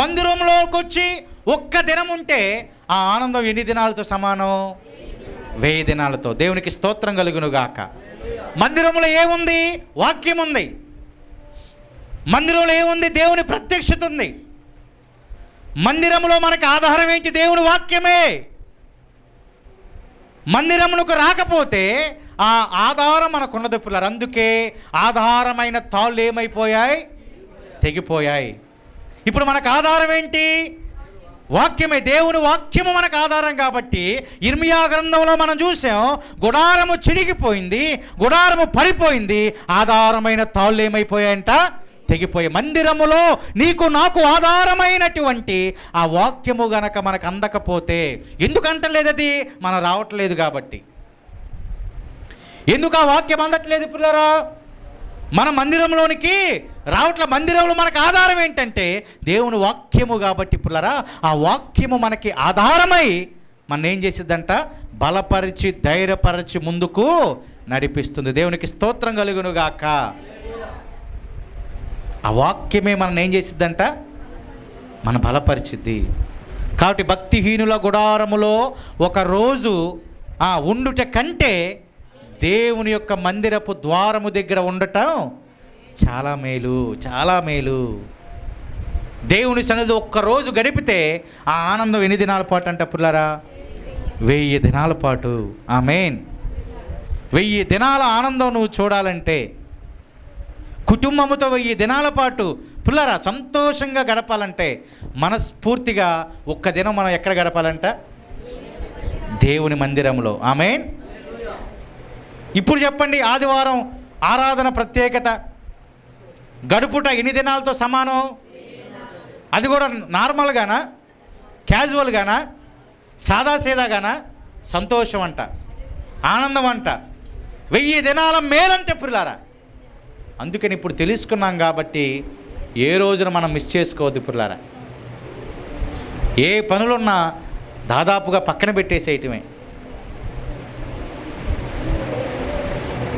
మందిరంలోకి వచ్చి ఒక్క దినం ఉంటే ఆ ఆనందం ఎన్ని దినాలతో సమానం? 1000 దినాలతో. దేవునికి స్తోత్రం కలుగునుగాక. మందిరంలో ఏముంది? వాక్యం ఉంది. మందిరంలో ఏముంది? దేవుని ప్రత్యక్షత ఉంది. మందిరంలో మనకు ఆధారం ఏంటి? దేవుని వాక్యమే. మందిరమునకు రాకపోతే ఆ ఆధారం మనకు ఉన్నది పిల్లలు. అందుకే ఆధారమైన తాళ్ళు ఏమైపోయాయి? తెగిపోయాయి. ఇప్పుడు మనకు ఆధారం ఏంటి? వాక్యమే. దేవుని వాక్యము మనకు ఆధారం కాబట్టి ఇర్మియా గ్రంథంలో మనం చూసాం, గుడారము చిరిగిపోయింది, గుడారము పడిపోయింది, ఆధారమైన తాళ్ళు ఏమైపోయాయంట? తెగిపోయి. మందిరములో నీకు నాకు ఆధారమైనటువంటి ఆ వాక్యము గనక మనకు అందకపోతే, ఎందుకంటలేదు? అది మనం రావట్లేదు కాబట్టి. ఎందుకు ఆ వాక్యం అందట్లేదు పిల్లరా? మన మందిరంలోనికి రావట్లే. మందిరంలో మనకు ఆధారం ఏంటంటే దేవుని వాక్యము కాబట్టి పిల్లరా, ఆ వాక్యము మనకి ఆధారమై మన ఏం చేసిద్దంట? బలపరిచి ధైర్యపరిచి ముందుకు నడిపిస్తుంది. దేవునికి స్తోత్రం కలుగునుగాక. ఆ వాక్యమే మనం ఏం చేసిద్దంట? మన బలపరిచిద్ది. కాబట్టి భక్తిహీనుల గుడారములో ఒకరోజు ఉండుట కంటే దేవుని యొక్క మందిరపు ద్వారము దగ్గర ఉండటం చాలా మేలు, చాలా మేలు. దేవుని సన్నిధిలో ఒక్కరోజు గడిపితే ఆ ఆనందం ఎన్ని దినాల పాటు అంట పుల్లారా? 1000 దినాల పాటు. ఆమేన్. 1000 దినాల ఆనందం నువ్వు చూడాలంటే, కుటుంబముతో 1000 దినాల పాటు పుల్లారా సంతోషంగా గడపాలంటే, మనస్ఫూర్తిగా ఒక్క దినం మనం ఎక్కడ గడపాలంట? దేవుని మందిరంలో. ఆమేన్. ఇప్పుడు చెప్పండి, ఆదివారం ఆరాధన ప్రత్యేకత గడుపుట ఎన్ని దినాలతో సమానం? అది కూడా నార్మల్గానా, క్యాజువల్గానా, సాదాసీదాగానా? సంతోషం అంట, ఆనందం అంట, 1000 దినాల మేలంటే పుల్లారా. అందుకని ఇప్పుడు తెలుసుకున్నాం కాబట్టి ఏ రోజున మనం మిస్ చేసుకోవద్దు పుల్లారా. ఏ పనులున్నా దాదాపుగా పక్కన పెట్టేసేయటమే.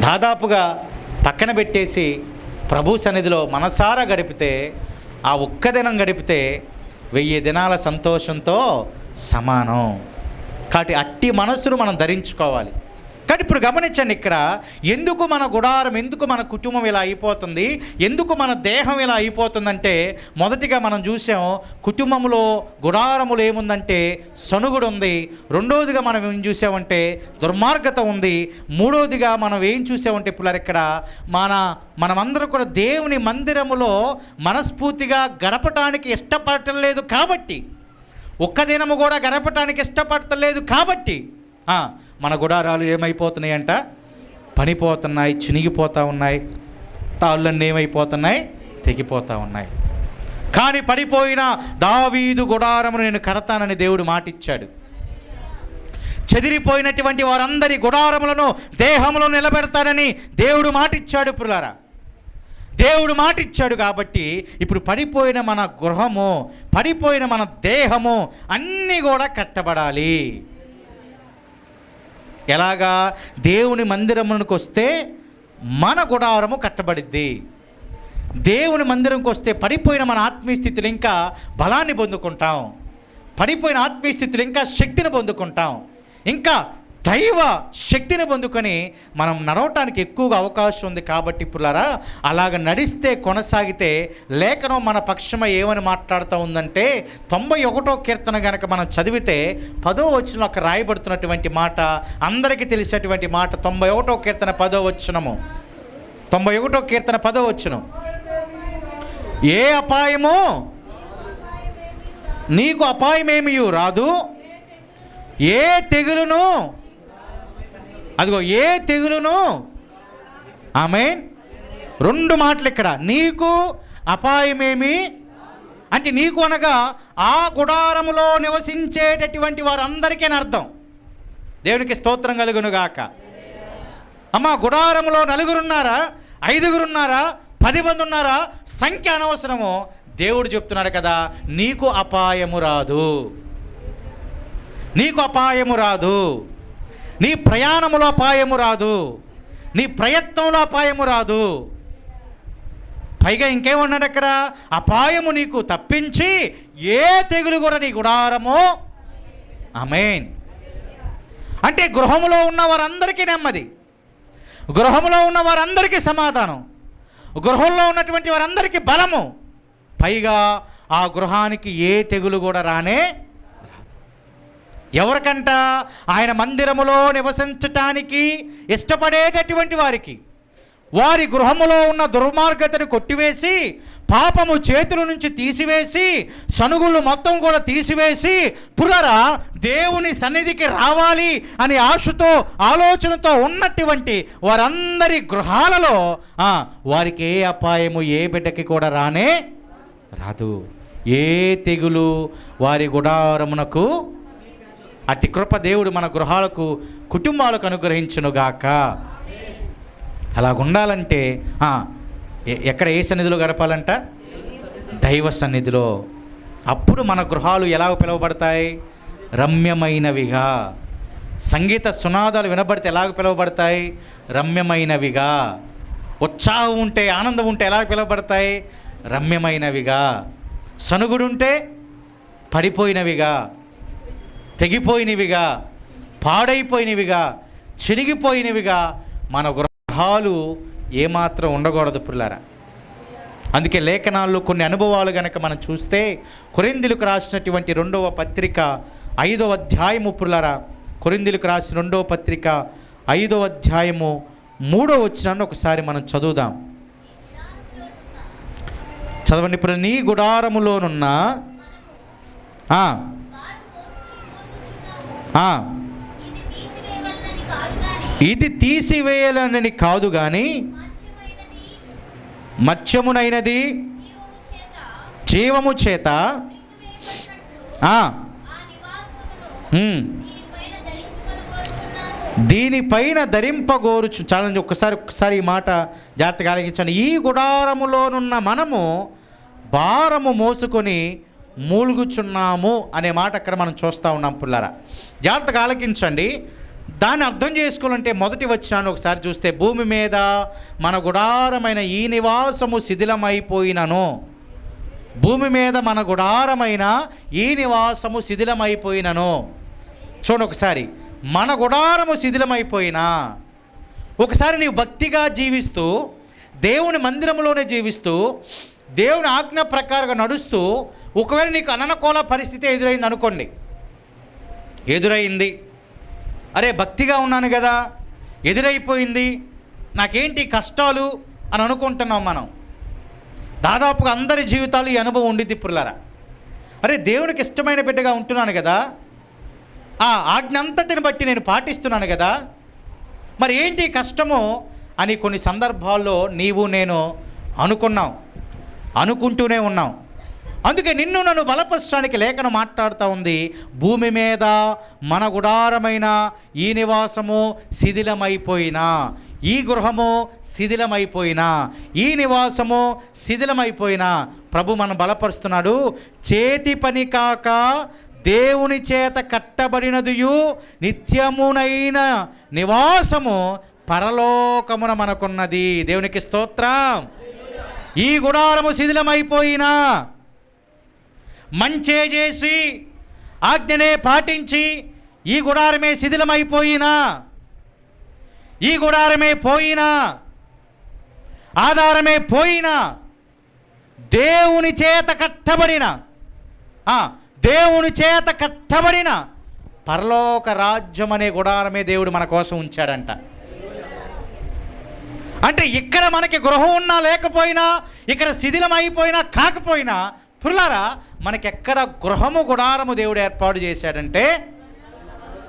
దాదాపుగా పక్కన పెట్టేసి ప్రభు సన్నిధిలో మనసారా గడిపితే, ఆ ఒక్క దినం గడిపితే 1000 దినాల సంతోషంతో సమానం. కాబట్టి అట్టి మనస్సును మనం ధరించుకోవాలి. కానీ ఇప్పుడు గమనించండి, ఇక్కడ ఎందుకు మన గుడారం, ఎందుకు మన కుటుంబం ఇలా అయిపోతుంది, ఎందుకు మన దేహం ఇలా అయిపోతుందంటే, మొదటిగా మనం చూసాం కుటుంబంలో గుడారములు ఏముందంటే సనుగుడు ఉంది. రెండోదిగా మనం ఏం చూసామంటే దుర్మార్గత ఉంది. మూడోదిగా మనం ఏం చూసామంటే పిల్లలు, ఇక్కడ మనమందరం కూడా దేవుని మందిరములో మనస్ఫూర్తిగా గడపటానికి ఇష్టపడటం లేదు కాబట్టి, ఒక్క దినము కూడా గడపటానికి ఇష్టపడతలేదు కాబట్టి మన గుడారాలు ఏమైపోతున్నాయంట? పనిపోతున్నాయి, చినిగిపోతూ ఉన్నాయి, తాళ్ళన్నీ ఏమైపోతున్నాయి? తెగిపోతూ ఉన్నాయి. కానీ పడిపోయిన దావీదు గుడారమును నేను కడతానని దేవుడు మాటిచ్చాడు. చెదిరిపోయినటువంటి వారందరి గుడారములను దేహంలో నిలబెడతానని దేవుడు మాటిచ్చాడు పుల్లారా. దేవుడు మాటిచ్చాడు కాబట్టి ఇప్పుడు పడిపోయిన మన గృహము, పడిపోయిన మన దేహము అన్నీ కూడా కట్టబడాలి. ఎలాగా? దేవుని మందిరమునకు వస్తే మన గుడారము కట్టబడిద్ది. దేవుని మందిరంకి వస్తే పడిపోయిన మన ఆత్మీయ స్థితిలో ఇంకా బలాన్ని పొందుకుంటాం, పడిపోయిన ఆత్మీయ స్థితిలో ఇంకా శక్తిని పొందుకుంటాం, ఇంకా దైవ శక్తిని పొందుకొని మనం నడవటానికి ఎక్కువగా అవకాశం ఉంది. కాబట్టి పుల్లారా అలాగ నడిస్తే, కొనసాగితే లేఖనం మన పక్షమై ఏమని మాట్లాడుతూ ఉందంటే, 91వ కీర్తన కనుక మనం చదివితే 10వ వచనంలో ఒక రాయబడుతున్నటువంటి మాట అందరికీ తెలిసేటువంటి మాట. 91వ కీర్తన 10వ వచనము. 91వ కీర్తన 10వ వచనం. ఏ అపాయము నీకు అపాయమేమీ రాదు, ఏ తెగులును, అదిగో ఏ తెగులును. ఆమేన్. 2 మాటలు ఇక్కడ, నీకు అపాయమేమి అంటే నీకు అనగా ఆ గుడారములో నివసించేటటువంటి వారందరికీ అర్థం. దేవునికి స్తోత్రం కలుగునుగాక. అమ్మ, గుడారములో 4 ఉన్నారా, 5 ఉన్నారా, 10 మంది ఉన్నారా, సంఖ్య అనవసరము. దేవుడు చెప్తున్నాడు కదా, నీకు అపాయము రాదు, నీకు అపాయము రాదు, నీ ప్రయాణములో అపాయము రాదు, నీ ప్రయత్నంలో అపాయము రాదు. పైగా ఇంకేమన్నాడు అక్కడ, అపాయము నీకు తప్పించి ఏ తెగులు కూడా నీ గుడారము. ఆమేన్. అంటే గృహములో ఉన్న వారందరికీ నెమ్మది, గృహంలో ఉన్న వారందరికీ సమాధానం, గృహంలో ఉన్నటువంటి వారందరికీ బలము. పైగా ఆ గృహానికి ఏ తెగులు కూడా రానే. ఎవరికంట? ఆయన మందిరములో నివసించటానికి ఇష్టపడేటటువంటి వారికి. వారి గృహములో ఉన్న దుర్మార్గతను కొట్టివేసి, పాపము చేతుల నుంచి తీసివేసి, సనుగులు మొత్తం కూడా తీసివేసి, పునరా దేవుని సన్నిధికి రావాలి అని ఆశతో ఆలోచనతో ఉన్నటువంటి వారందరి గృహాలలో వారికి ఏ అపాయము ఏ బిడ్డకి కూడా రానే రాదు, ఏ తెగులు వారి గుడారమునకు. అట్టి కృప దేవుడు మన గృహాలకు, కుటుంబాలకు అనుగ్రహించునుగాక. అలా ఉండాలంటే ఎక్కడ, ఏ సన్నిధిలో గడపాలంట? దైవ సన్నిధిలో. అప్పుడు మన గృహాలు ఎలా పిలువబడతాయి? రమ్యమైనవిగా. సంగీత సునాదాలు వినబడితే ఎలాగ పిలువబడతాయి? రమ్యమైనవిగా. ఉత్సాహం ఉంటే, ఆనందం ఉంటే ఎలా పిలువబడతాయి? రమ్యమైనవిగా. సనుగుడుంటే పడిపోయినవిగా, తెగిపోయినవిగా, పాడైపోయినవిగా, చిరిగిపోయినవిగా మన గృహాలు ఏమాత్రం ఉండకూడదు పిల్లరా. అందుకే లేఖనాల్లో కొన్ని అనుభవాలు కనుక మనం చూస్తే, కొరింథీయులకు రాసినటువంటి 2వ పత్రిక 5వ అధ్యాయము పిల్లరా, కొరింథీయులకు రాసిన 2వ పత్రిక 5వ అధ్యాయము 3వ వచనాన్ని ఒకసారి మనం చదువుదాం. చదవండి ఇప్పుడు. నీ గుడారములోనున్న ఇది తీసివేయాలని కాదు కానీ, మత్స్యమునైనది జీవము చేత దీనిపైన ధరింపగోరుచు. చాలా ఒక్కసారి ఈ మాట జాగ్రత్తగా ఆలోచించండి. ఈ గుడారములోనున్న మనము భారము మోసుకొని మూలుగుచున్నాము అనే మాట అక్కడ మనం చూస్తూ ఉన్నాం పుల్లారా. జాగ్రత్తగా ఆలకించండి. దాన్ని అర్థం చేసుకోవాలంటే మొదటి వచనాన్ని ఒకసారి చూస్తే, భూమి మీద మన గుడారమైన ఈ నివాసము శిథిలమైపోయినను. భూమి మీద మన గుడారమైన ఈ నివాసము శిథిలమైపోయినను. చూడండి ఒకసారి, మన గుడారము శిథిలమైపోయినా. ఒకసారి నీవు భక్తిగా జీవిస్తూ, దేవుని మందిరంలోనే జీవిస్తూ, దేవుని ఆజ్ఞ ప్రకారంగా నడుస్తూ, ఒకవేళ నీకు అననుకూల పరిస్థితి ఎదురైంది అనుకోండి. ఎదురైంది, అరే భక్తిగా ఉన్నాను కదా, ఎదురైపోయింది, నాకేంటి కష్టాలు అని అనుకుంటున్నాం మనం. దాదాపుగా అందరి జీవితాలు ఈ అనుభవం ఉండిద్ది పుల్లారా. అరే దేవునికి ఇష్టమైన బిడ్డగా ఉంటున్నాను కదా, ఆ ఆజ్ఞ అంతటిని బట్టి నేను పాటిస్తున్నాను కదా, మరి ఏంటి కష్టము అని కొన్ని సందర్భాల్లో నీవు నేను అనుకుంటూనే ఉన్నాం. అందుకే నిన్ను నన్ను బలపరచడానికి లేఖనం మాట్లాడుతూ ఉంది. భూమి మీద మన గుడారమైన ఈ నివాసము శిథిలమైపోయినా, ఈ గృహము శిథిలమైపోయినా, ఈ నివాసము శిథిలమైపోయినా ప్రభు మనం బలపరుస్తున్నాడు. చేతి పని కాక దేవుని చేత కట్టబడినదియు నిత్యమునైన నివాసము పరలోకమున మనకున్నది. దేవునికి స్తోత్రం. ఈ గుడారము శిథిలమైపోయినా, మంచే చేసి ఆజ్ఞనే పాటించి ఈ గుడారమే శిథిలమైపోయినా, ఈ గుడారమే పోయినా, ఆధారమే పోయినా, దేవుని చేత కట్టబడిన పరలోక రాజ్యం అనే గుడారమే దేవుడు మన కోసం ఉంచాడంట. అంటే ఇక్కడ మనకి గృహం ఉన్నా లేకపోయినా, ఇక్కడ శిథిలం అయిపోయినా కాకపోయినా, పురులారా, మనకెక్కడ గృహము గుడారము దేవుడు ఏర్పాటు చేశాడంటే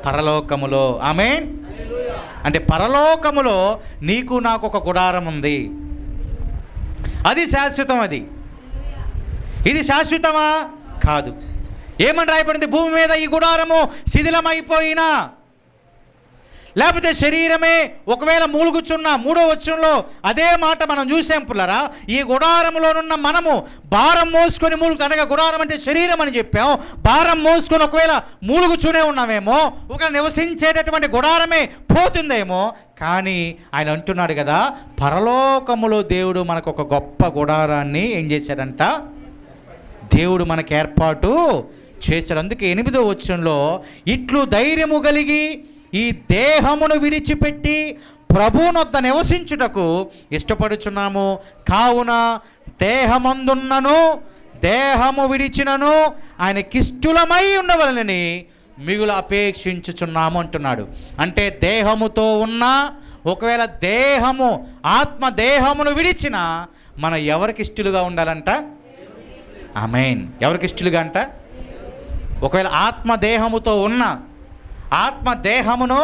పరలోకములో. ఆమేన్. అంటే పరలోకములో నీకు నాకు ఒక గుడారం ఉంది. అది శాశ్వతం. ఇది శాశ్వతమా? కాదు. ఏమని రాయబడింది? భూమి మీద ఈ గుడారము శిథిలమైపోయినా, లేకపోతే శరీరమే ఒకవేళ మూలుగుచున్న 3వ వచనంలో అదే మాట మనం చూసాం పుల్లరా. ఈ గుడారంలోనున్న మనము భారం మోసుకొని అనగా గుడారం అంటే శరీరం అని చెప్పాం. భారం మోసుకొని ఒకవేళ మూలుగుచునే ఉన్నామేమో, ఒక నివసించేటటువంటి గుడారమే పోతుందేమో. కానీ ఆయన అంటున్నాడు కదా, పరలోకములో దేవుడు మనకు ఒక గొప్ప గుడారాన్ని ఏం చేశాడంట? దేవుడు మనకు ఏర్పాటు చేశాడు. అందుకే 8వ వచనంలో, ఇట్లు ధైర్యము కలిగి ఈ దేహమును విడిచిపెట్టి ప్రభువునొద్ద నివసించుటకు ఇష్టపడుచున్నాము. కావున దేహమందున్నను దేహము విడిచినను ఆయనకిష్టులమై ఉండవలనని మిగులు అపేక్షించుచున్నాము అంటున్నాడు. అంటే దేహముతో ఉన్న, ఒకవేళ దేహము ఆత్మ దేహమును విడిచిన మనం ఎవరికి ఇష్టలుగా ఉండాలంట? ఆమేన్. ఎవరికి ఇష్టలుగా అంట? ఒకవేళ ఆత్మ దేహముతో ఉన్న, ఆత్మ దేహమును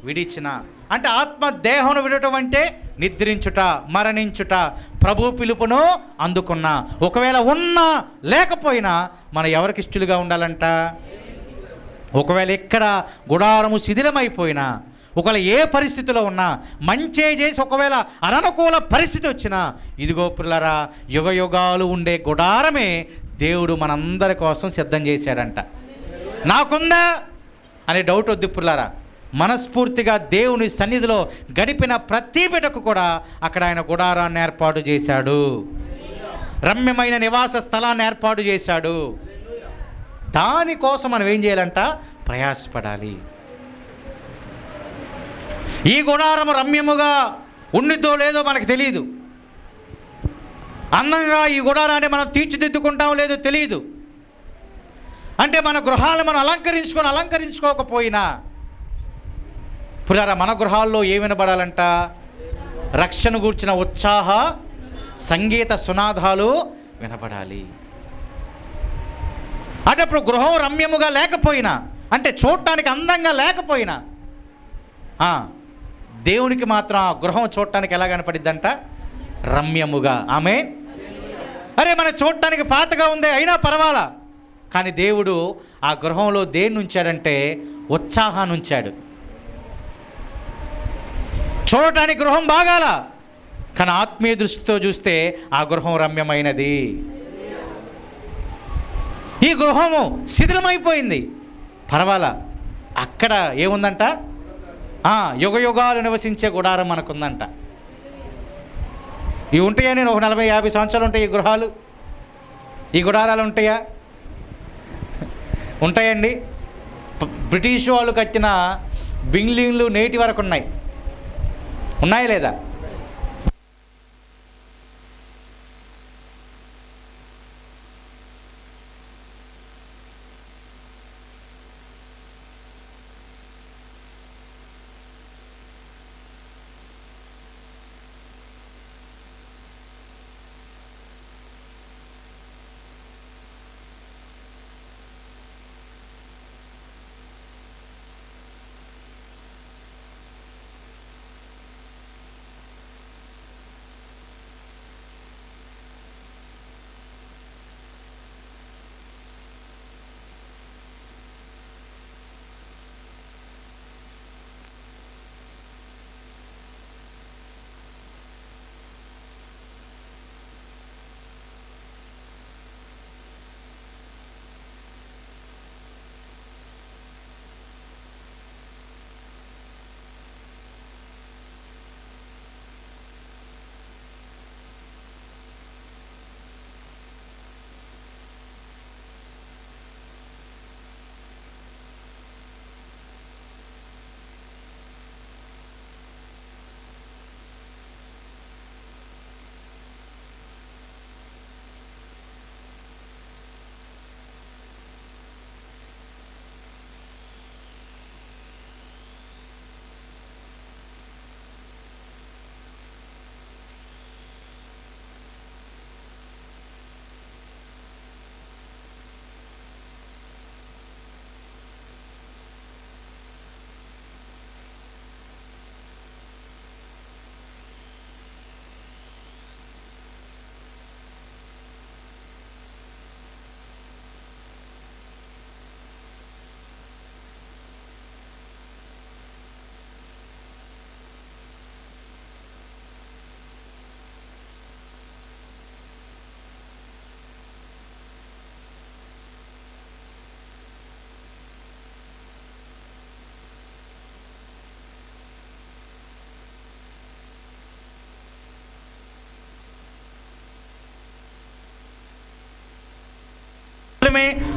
విడిచిన, అంటే ఆత్మ దేహమును విడటం అంటే నిద్రించుట, మరణించుట, ప్రభు పిలుపును అందుకున్న. ఒకవేళ ఉన్నా లేకపోయినా మనం ఎవరికి ఇష్టలుగా ఉండాలంట? ఒకవేళ ఇక్కడ గుడారము శిథిలమైపోయినా, ఒకవేళ ఏ పరిస్థితిలో ఉన్నా, మంచే చేసి ఒకవేళ అననుకూల పరిస్థితి వచ్చినా, ఇదిగో పిల్లరా, యుగ యుగాలు ఉండే గుడారమే దేవుడు మనందరి కోసం సిద్ధం చేశాడంట. నాకుందా అనే డౌట్ వద్దు పుల్లారా. మనస్ఫూర్తిగా దేవుని సన్నిధిలో గడిపిన ప్రతి బిడ్డకు కూడా అక్కడ ఆయన గుడారాన్ని ఏర్పాటు చేశాడు. రమ్యమైన నివాస స్థలాన్ని ఏర్పాటు చేశాడు. దానికోసం మనం ఏం చేయాలంట? ప్రయాసపడాలి. ఈ గుడారము రమ్యముగా ఉండిద్దో లేదో మనకు తెలియదు. అందంగా ఈ గుడారాన్ని మనం తీర్చిదిద్దుకుంటామో లేదో తెలియదు. అంటే మన గృహాలను మనం అలంకరించుకోకపోయినా, పురారా, మన గృహాల్లో ఏ వినబడాలంట? రక్షణ గూర్చిన ఉత్సాహ సంగీత సునాదాలు వినబడాలి. అంటే ఇప్పుడు గృహం రమ్యముగా లేకపోయినా, అంటే చూడటానికి అందంగా లేకపోయినా, దేవునికి మాత్రం ఆ గృహం చూడటానికి ఎలా కనపడిద్దంట? రమ్యముగా. ఆమేన్. అరే, మన చూడటానికి పాతగా ఉంది అయినా పర్వాలా, కానీ దేవుడు ఆ గృహంలో దేన్ని ఉంచాడంటే ఉత్సాహాన్ని ఉంచాడు. చూడటానికి గృహం బాగాల, కానీ ఆత్మీయ దృష్టితో చూస్తే ఆ గృహం రమ్యమైనది. ఈ గృహము శిథిలమైపోయింది, పర్వాలా, అక్కడ ఏముందంట? యుగ యుగాలు నివసించే గుడారం మనకుందంట. ఇవి ఉంటాయా? నేను ఒక 40-50 సంవత్సరాలు ఉంటాయి ఈ గృహాలు, ఈ గుడారాలు ఉంటాయా? ఉంటాయండి. బ్రిటిష్ వాళ్ళు కట్టిన బిల్డింగ్లు నేటి వరకు ఉన్నాయా లేదా?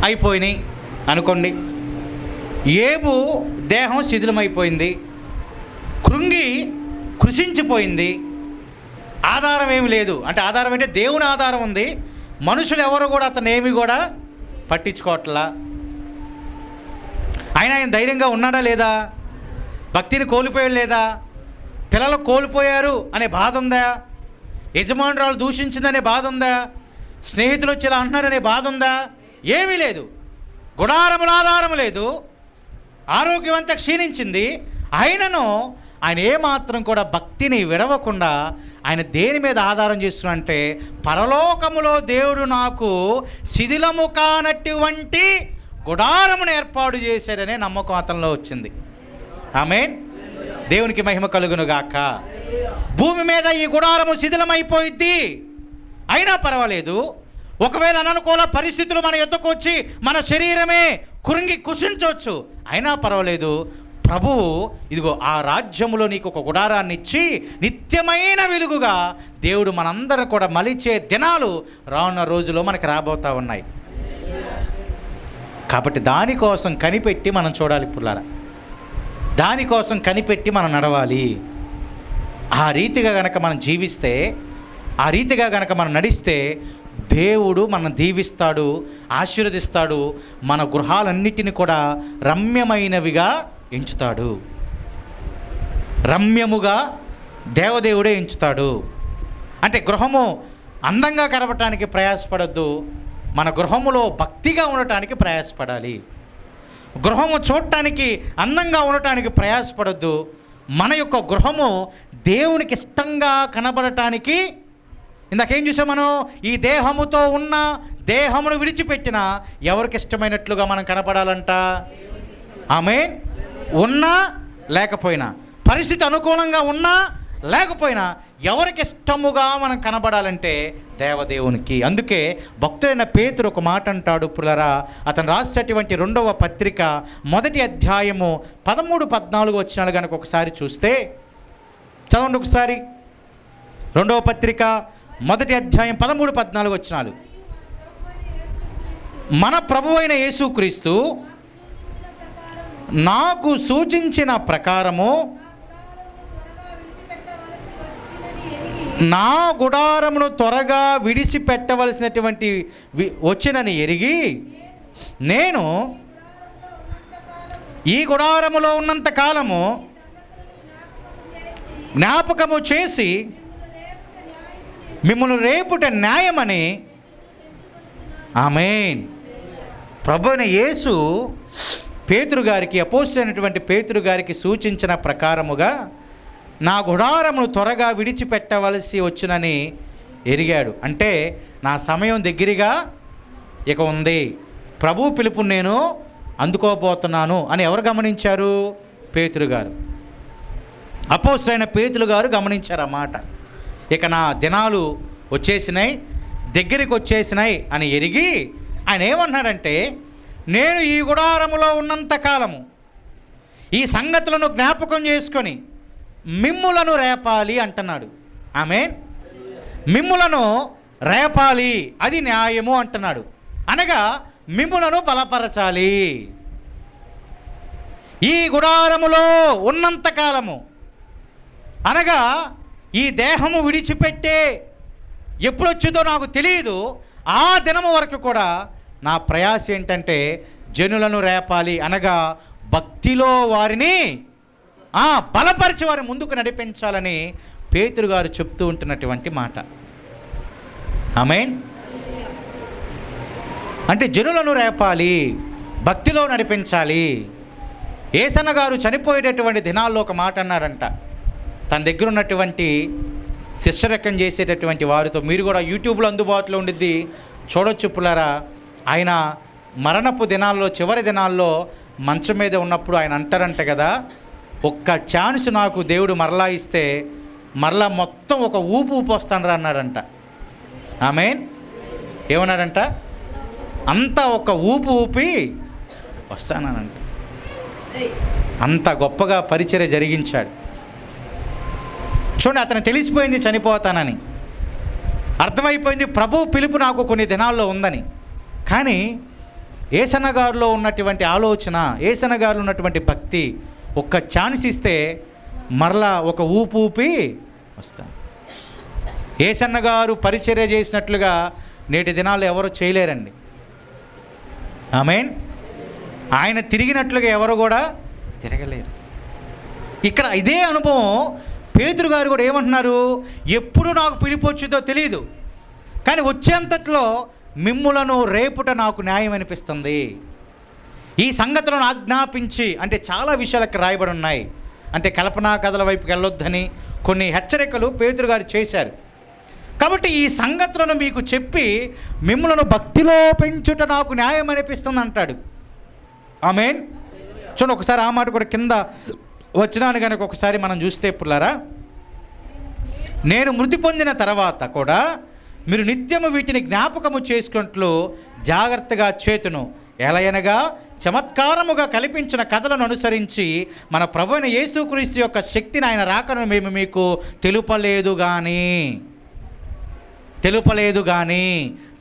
అయిపోయినాయి అనుకోండి. ఏబు దేహం శిథిలమైపోయింది, కృషించిపోయింది, ఆధారం ఏమి లేదు. అంటే ఆధారం అంటే దేవుని ఆధారం ఉంది, మనుషులు ఎవరు కూడా అతను ఏమి కూడా పట్టించుకోవట్లా. ఆయన ధైర్యంగా ఉన్నాడా లేదా? భక్తిని కోల్పోయాడు లేదా? పిల్లలు కోల్పోయారు అనే బాధ ఉందా? యజమానురాలు దూషించిందనే బాధ ఉందా? స్నేహితులు వచ్చి ఇలా అంటున్నారనే బాధ ఉందా? ఏమీ లేదు. గుడారముల ఆధారం లేదు, ఆరోగ్యం అంతా క్షీణించింది. అయినను ఆయన ఏమాత్రం కూడా భక్తిని విడవకుండా ఆయన దేని మీద ఆధారం చేస్తున్నాడంటే, పరలోకములో దేవుడు నాకు శిథిలము కానటువంటి గుడారమును ఏర్పాటు చేశాడనే నమ్మకం అతనిలో వచ్చింది. ఆమేన్. దేవునికి మహిమ కలుగును గాక. భూమి మీద ఈ గుడారము శిథిలమైపోయింది, అయినా పర్వాలేదు. ఒకవేళ అననుకూల పరిస్థితులు మన ఎద్దుకు వచ్చి మన శరీరమే కుషించవచ్చు, అయినా పర్వాలేదు. ప్రభువు ఇదిగో ఆ రాజ్యములో నీకు ఒక గుడారాన్ని ఇచ్చి నిత్యమైన వెలుగుగా దేవుడు మనందరం కూడా మలిచే దినాలు రానున్న రోజుల్లో మనకు రాబోతూ ఉన్నాయి. కాబట్టి దానికోసం కనిపెట్టి మనం చూడాలి పుల్లారా, దానికోసం కనిపెట్టి మనం నడవాలి. ఆ రీతిగా గనక మనం జీవిస్తే, ఆ రీతిగా గనక మనం నడిస్తే దేవుడు మనం దీవిస్తాడు, ఆశీర్వదిస్తాడు, మన గృహాలన్నిటిని కూడా రమ్యమైనవిగా ఎంచుతాడు. రమ్యముగా దేవదేవుడే ఎంచుతాడు. అంటే గృహము అందంగా కనపడటానికి ప్రయాసపడద్దు, మన గృహములో భక్తిగా ఉండటానికి ప్రయాసపడాలి. గృహము చూడటానికి అందంగా ఉండటానికి ప్రయాసపడద్దు, మన యొక్క గృహము దేవునికి ఇష్టంగా కనబడటానికి. ఇందాకేం చూసాం మనం? ఈ దేహముతో ఉన్న, దేహమును విడిచిపెట్టిన ఎవరికి ఇష్టమైనట్లుగా మనం కనపడాలంట. ఆమేన్. ఉన్నా లేకపోయినా, పరిస్థితి అనుకూలంగా ఉన్నా లేకపోయినా ఎవరికి ఇష్టముగా మనం కనబడాలంటే దేవదేవునికి. అందుకే భక్తుడైన పేతురు ఒక మాట అంటాడు పులరా. అతను రాసేటువంటి 2వ పత్రిక 1వ అధ్యాయము 13-14 వచనాలు కనుక ఒకసారి చూస్తే, చదవండి ఒకసారి. 2వ పత్రిక 1వ అధ్యాయం 13-14 వచనాలు. మన ప్రభువైన యేసుక్రీస్తు నాకు సూచించిన ప్రకారము నా గుడారమును త్వరగా విడిచిపెట్టవలసినటువంటి వచ్చినని ఎరిగి, నేను ఈ గుడారములో ఉన్నంత కాలము జ్ఞాపకము చేసి మిమ్మల్ని రేపుట న్యాయమని. ఆమేన్. ప్రభువైన యేసు పేతురు గారికి, అపోస్తలుడైనటువంటి పేతురు గారికి సూచించిన ప్రకారముగా నా గుడారమును త్వరగా విడిచిపెట్టవలసి వచ్చునని ఎరిగాడు. అంటే నా సమయం దగ్గరగా ఇక ఉంది, ప్రభు పిలుపుని నేను అందుకోబోతున్నాను అని ఎవరు గమనించారు? పేతురు గారు. అపోస్తలుడైన పేతురు గారు గమనించారు అన్నమాట. ఇక నా దినాలు వచ్చేసినాయి, దగ్గరికి వచ్చేసినాయి అని ఎరిగి ఆయన ఏమన్నాడంటే, నేను ఈ గుడారములో ఉన్నంత కాలము ఈ సంగతులను జ్ఞాపకం చేసుకొని మిమ్ములను రేపాలి అంటున్నాడు. ఆమేన్. మిమ్ములను రేపాలి, అది న్యాయము అంటున్నాడు. అనగా మిమ్ములను బలపరచాలి. ఈ గుడారములో ఉన్నంత కాలము అనగా ఈ దేహము విడిచిపెట్టే ఎప్పుడొచ్చిందో నాకు తెలియదు, ఆ దినము వరకు కూడా నా ప్రయాస ఏంటంటే జనులను రేపాలి, అనగా భక్తిలో వారిని బలపరిచి వారి ముందుకు నడిపించాలని పేతురు గారు చెప్తూ ఉంటున్నటువంటి మాట. ఆమేన్. అంటే జనులను రేపాలి, భక్తిలో నడిపించాలి. యేసన్న గారు చనిపోయేటటువంటి దినాల్లో ఒక మాట అన్నారంట. తన దగ్గర ఉన్నటువంటి శిష్యరకం చేసేటటువంటి వారితో, మీరు కూడా యూట్యూబ్లో అందుబాటులో ఉండిద్ది, చూడొచ్చు పులారా. ఆయన మరణపు దినాల్లో, చివరి దినాల్లో మంచం మీద ఉన్నప్పుడు ఆయన అంటారంట కదా, ఒక్క ఛాన్స్ నాకు దేవుడు మరలా ఇస్తే మరలా మొత్తం ఒక ఊపు వస్తానరా అన్నాడంట. ఆమేన్. ఏమన్నాడంట? అంతా ఒక ఊపి వస్తానంట. అంత గొప్పగా పరిచర్య జరిగించాడు. చూడండి, అతను తెలిసిపోయింది చనిపోతానని, అర్థమైపోయింది ప్రభు పిలుపు నాకు కొన్ని దినాల్లో ఉందని. కానీ యేసన్న గారిలో ఉన్నటువంటి ఆలోచన, యేసన్న గారిలో ఉన్నటువంటి భక్తి ఒక్క ఛాన్స్ ఇస్తే మరలా ఒక ఊపి వస్తాం. యేసన్న గారు పరిచర్య చేసినట్లుగా నేటి దినాల్లో ఎవరు చేయలేరండి. ఆమేన్. ఆయన తిరిగినట్లుగా ఎవరు కూడా తిరగలేరు. ఇక్కడ ఇదే అనుభవం పేతురు గారు కూడా ఏమంటున్నారు, ఎప్పుడు నాకు పిలుపు వచ్చిందో తెలియదు, కానీ వచ్చేంతట్లో మిమ్ములను రేపుట నాకు న్యాయం అనిపిస్తుంది. ఈ సంగతులను ఆజ్ఞాపించి, అంటే చాలా విషయాలకు రాయబడి ఉన్నాయి. అంటే కల్పనా కథల వైపుకి వెళ్ళొద్దని కొన్ని హెచ్చరికలు పేతురు గారు చేశారు. కాబట్టి ఈ సంగతులను మీకు చెప్పి మిమ్ములను భక్తిలో పెంచుట నాకు న్యాయం అనిపిస్తుంది అంటాడు. ఆమేన్. చూడండి ఒకసారి ఆ మాట కూడా కింద వచ్చినాను కనుక ఒకసారి మనం చూస్తే పుల్లారా, నేను మృతి పొందిన తర్వాత కూడా మీరు నిత్యము వీటిని జ్ఞాపకము చేసుకున్నట్లు జాగ్రత్తగా చేతును, ఎలయనగా చమత్కారముగా కల్పించిన కథలను అనుసరించి మన ప్రభువైన యేసుక్రీస్తు యొక్క శక్తిని, ఆయన రాకను మేము మీకు తెలుపలేదు కానీ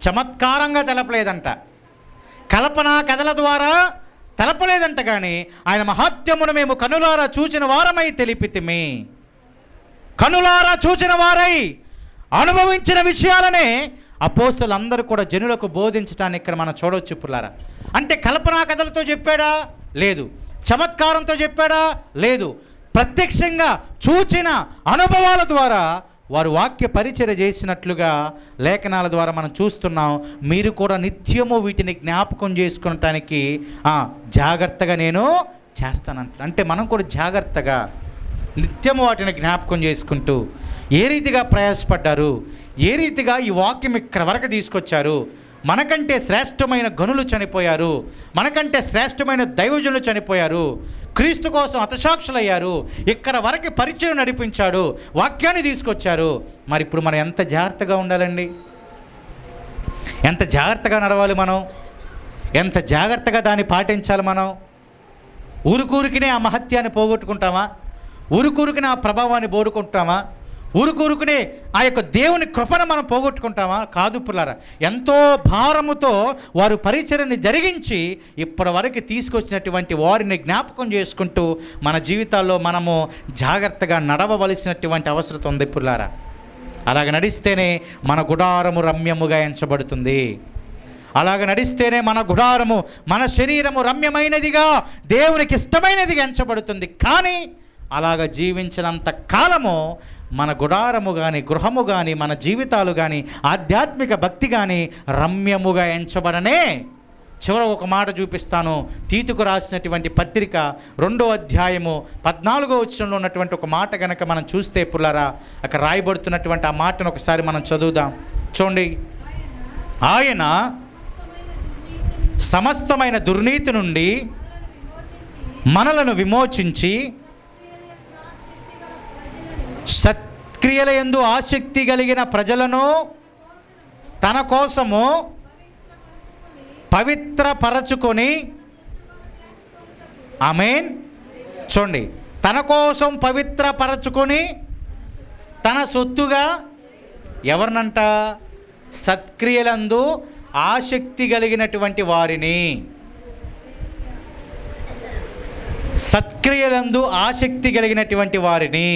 చమత్కారంగా తెలపలేదంట, కల్పనా కథల ద్వారా తెలపలేదంట, కానీ ఆయన మహాత్మ్యమును మేము కనులారా చూచిన వారమై తెలిపితిమి. కనులారా చూచిన వారై అనుభవించిన విషయాలనే అపోస్తలులందరూ కూడా జనులకు బోధించడానికి ఇక్కడ మనం చూడవచ్చు పుల్లారా. అంటే కల్పనా కథలతో చెప్పాడా? లేదు. చమత్కారంతో చెప్పాడా? లేదు. ప్రత్యక్షంగా చూచిన అనుభవాల ద్వారా వారు వాక్య పరిచర్య చేసినట్లుగా లేఖనాల ద్వారా మనం చూస్తున్నాం. మీరు కూడా నిత్యము వీటిని జ్ఞాపకం చేసుకునటానికి జాగ్రత్తగా నేను చేస్తానంట. అంటే మనం కూడా జాగ్రత్తగా నిత్యము వాటిని జ్ఞాపకం చేసుకుంటూ ఏ రీతిగా ప్రయాసపడ్డారు, ఏ రీతిగా ఈ వాక్యం ఇక్కడ వరకు తీసుకొచ్చారు. మనకంటే శ్రేష్టమైన గనులు చనిపోయారు, మనకంటే శ్రేష్టమైన దైవజనులు చనిపోయారు, క్రీస్తు కోసం హతసాక్షులయ్యారు, ఇక్కడ వరకు పరిచయం నడిపించాడు, వాక్యాన్ని తీసుకొచ్చారు. మరి ఇప్పుడు మనం ఎంత జాగ్రత్తగా ఉండాలండి, ఎంత జాగ్రత్తగా నడవాలి మనం, ఎంత జాగ్రత్తగా దాన్ని పాటించాలి మనం. ఊరుకూరికినే ఆ మహత్యాన్ని పోగొట్టుకుంటామా? ఊరుకూరుకునే ఆ ప్రభావాన్ని పోగొట్టుకుంటామా? ఊరుకూరుకునే ఆ యొక్క దేవుని కృపను మనం పోగొట్టుకుంటామా? కాదు పుల్లారా. ఎంతో భారముతో వారు పరిచర్యని జరిగించి ఇప్పటి వరకు తీసుకొచ్చినటువంటి వారిని జ్ఞాపకం చేసుకుంటూ మన జీవితాల్లో మనము జాగ్రత్తగా నడవవలసినటువంటి అవసరం ఉంది పుల్లారా. అలాగ నడిస్తేనే మన గుడారము రమ్యముగా ఎంచబడుతుంది. అలాగ నడిస్తేనే మన గుడారము, మన శరీరము రమ్యమైనదిగా, దేవునికి ఇష్టమైనదిగా ఎంచబడుతుంది. కానీ అలాగ జీవించినంత కాలము మన గుడారము కానీ, గృహము కానీ, మన జీవితాలు కానీ, ఆధ్యాత్మిక భక్తి కానీ రమ్యముగా ఎంచబడనే. చివర ఒక మాట చూపిస్తాను. తీతుకు రాసినటువంటి పత్రిక 2వ అధ్యాయము 14వ వచనంలో ఉన్నటువంటి ఒక మాట కనుక మనం చూస్తే పుల్లారా, అక్కడ రాయబడుతున్నటువంటి ఆ మాటను ఒకసారి మనం చదువుదాం. చూడండి. ఆయన సమస్తమైన దుర్నీతి నుండి మనలను విమోచించి సత్క్రియల యందు ఆసక్తి కలిగిన ప్రజలను తన కోసము పవిత్రపరచుకొని, ఆమేన్. చూడండి, తన కోసం పవిత్రపరచుకొని తన సొత్తుగా ఎవరినంట? సత్క్రియలందు ఆసక్తి కలిగినటువంటి వారిని. సత్క్రియలందు ఆసక్తి కలిగినటువంటి వారిని.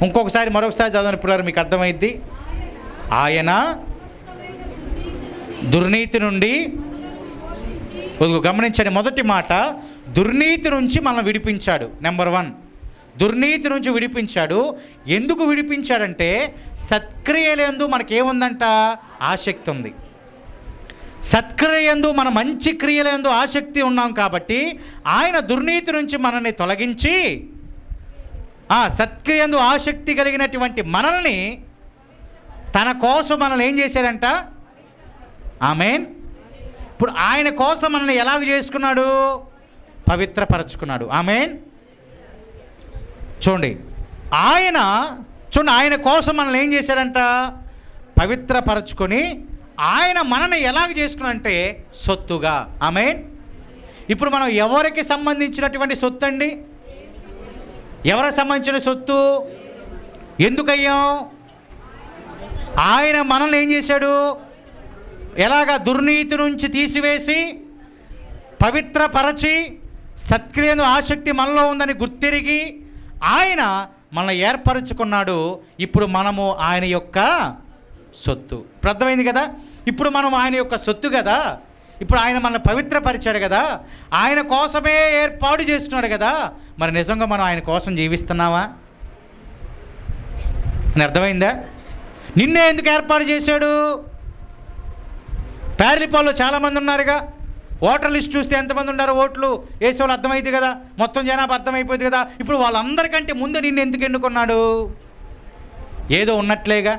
ఇంకొకసారి మరొకసారి చదవని పిల్లలు మీకు అర్థమైద్ది. ఆయన దుర్నీతి నుండి, గమనించండి మొదటి మాట, దుర్నీతి నుంచి మనం విడిపించాడు. నెంబర్ 1, దుర్నీతి నుంచి విడిపించాడు. ఎందుకు విడిపించాడంటే సత్క్రియలందు మనకేముందంట? ఆసక్తి ఉంది. సత్క్రియలందు, మన మంచి క్రియలందు ఆసక్తి ఉన్నాం కాబట్టి ఆయన దుర్నీతి నుంచి మనల్ని తొలగించి సత్క్రియందు ఆసక్తి కలిగినటువంటి మనల్ని తన కోసం మనల్ని ఏం చేశాడంట? ఆమేన్. ఇప్పుడు ఆయన కోసం మనల్ని ఎలాగ చేసుకున్నాడు? పవిత్రపరచుకున్నాడు. ఆమేన్. చూడండి, ఆయన కోసం మనల్ని ఏం చేశాడంట? పవిత్రపరచుకొని ఆయన మనల్ని ఎలాగ చేసుకున్నాడంటే సొత్తుగా. ఆమేన్. ఇప్పుడు మనం ఎవరికి సంబంధించినటువంటి సొత్తు అండి? ఎవరికి సంబంధించిన సొత్తు? ఎందుకయ్యాం? ఆయన మనల్ని ఏం చేశాడు? ఎలాగా దుర్నీతి నుంచి తీసివేసి పవిత్రపరచి సత్క్రియను ఆసక్తి మనలో ఉందని గుర్తిరిగి ఆయన మనల్ని ఏర్పరచుకున్నాడు. ఇప్పుడు మనము ఆయన యొక్క సొత్తు. అర్థమైంది కదా? ఇప్పుడు మనం ఆయన యొక్క సొత్తు కదా. ఇప్పుడు ఆయన మనల్ని పవిత్రపరిచాడు కదా, ఆయన కోసమే ఏర్పాటు చేసుకున్నాడు కదా. మరి నిజంగా మనం ఆయన కోసం జీవిస్తున్నావా అని అర్థమైందా? నిన్నే ఎందుకు ఏర్పాటు చేశాడు? ప్యారిలిపాల్లో చాలామంది ఉన్నారుగా. ఓటర్ లిస్ట్ చూస్తే ఎంతమంది ఉన్నారు, ఓట్లు వేసేవాళ్ళు అర్థమైంది కదా, మొత్తం జనాభా అర్థమైపోయింది కదా. ఇప్పుడు వాళ్ళందరికంటే ముందు నిన్ను ఎందుకు ఎన్నుకున్నాడు? ఏదో ఉన్నట్లేగా.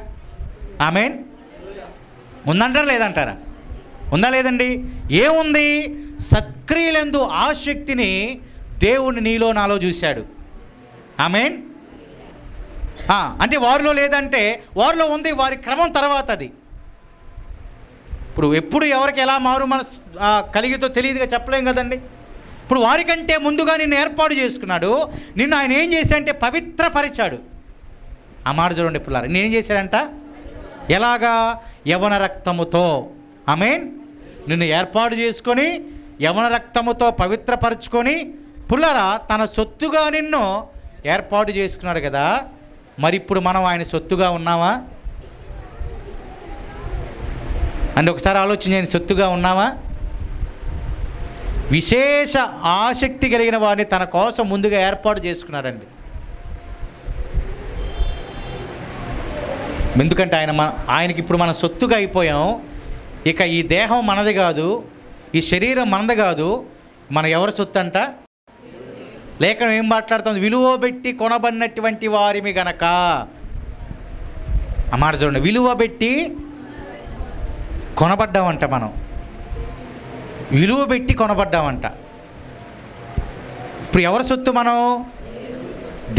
ఆమేన్. ఉందంటారా లేదంటారా? ఉందా లేదండి? ఏముంది? సత్క్రియలందు ఆసక్తిని దేవుని నీలో నాలో చూశాడు. ఆమేన్. అంటే వారిలో లేదంటే వారిలో ఉంది, వారి క్రమం తర్వాత అది. ఇప్పుడు ఎప్పుడు ఎవరికి ఎలా మారు మనసు కలిగితో తెలియదుగా, చెప్పలేం కదండి. ఇప్పుడు వారికంటే ముందుగా నిన్ను ఏర్పాటు చేసుకున్నాడు. నిన్ను ఆయన ఏం చేశాడంటే పవిత్రపరిచాడు. ఆ మాట చూడండి పిల్లలు, నేనేం చేశాడంట? ఎలాగా? యవన రక్తముతో. ఆమేన్. నిన్ను ఏర్పాటు చేసుకొని యవన రక్తముతో పవిత్రపరచుకొని పుల్లరా తన సొత్తుగా నిన్ను ఏర్పాటు చేసుకున్నాడు కదా. మరి ఇప్పుడు మనం ఆయన సొత్తుగా ఉన్నావా? అంటే ఒకసారి ఆలోచన చేయండి, సొత్తుగా ఉన్నావా? విశేష ఆసక్తి కలిగిన వారిని తన కోసం ముందుగా ఏర్పాటు చేసుకున్నాడండి. ఎందుకంటే ఆయనకి ఇప్పుడు మనం సొత్తుగా అయిపోయాం. ఇక ఈ దేహం మనది కాదు, ఈ శరీరం మనది కాదు, మన ఎవరి సొత్తు అంట? లేఖనం ఏం మాట్లాడుతుంది? విలువ పెట్టి కొనబడినటువంటి వారిమి గనక. ఆ మాట చూడండి, విలువ పెట్టి కొనబడ్డామంట. మనం విలువ పెట్టి కొనబడ్డామంట. ఇప్పుడు ఎవరి సొత్తు మనం?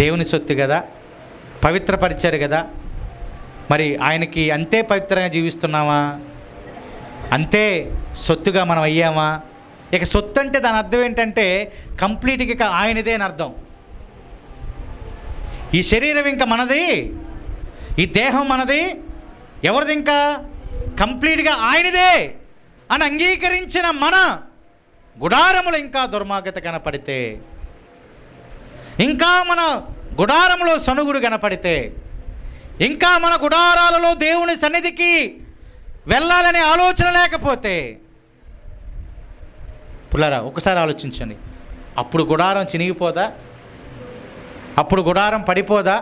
దేవుని సొత్తు కదా, పవిత్రపరిచారు కదా. మరి ఆయనకి అంతే పవిత్రంగా జీవిస్తున్నామా? అంతే సొత్తుగా మనం అయ్యామా? ఇక సొత్తు అంటే దాని అర్థం ఏంటంటే కంప్లీట్గా ఇక ఆయనదే అని అర్థం. ఈ శరీరం ఇంకా మనది, ఈ దేహం మనది. ఎవరిది? ఇంకా కంప్లీట్గా ఆయనదే అని అంగీకరించిన మన గుడారములో ఇంకా దుర్మార్గత కనపడితే, ఇంకా మన గుడారములో సనుగుడు కనపడితే, ఇంకా మన గుడారాలలో దేవుని సన్నిధికి వెళ్ళాలనే ఆలోచన లేకపోతే, పుల్లరా ఒకసారి ఆలోచించండి. అప్పుడు గుడారం చినిగిపోదా? అప్పుడు గుడారం పడిపోదా?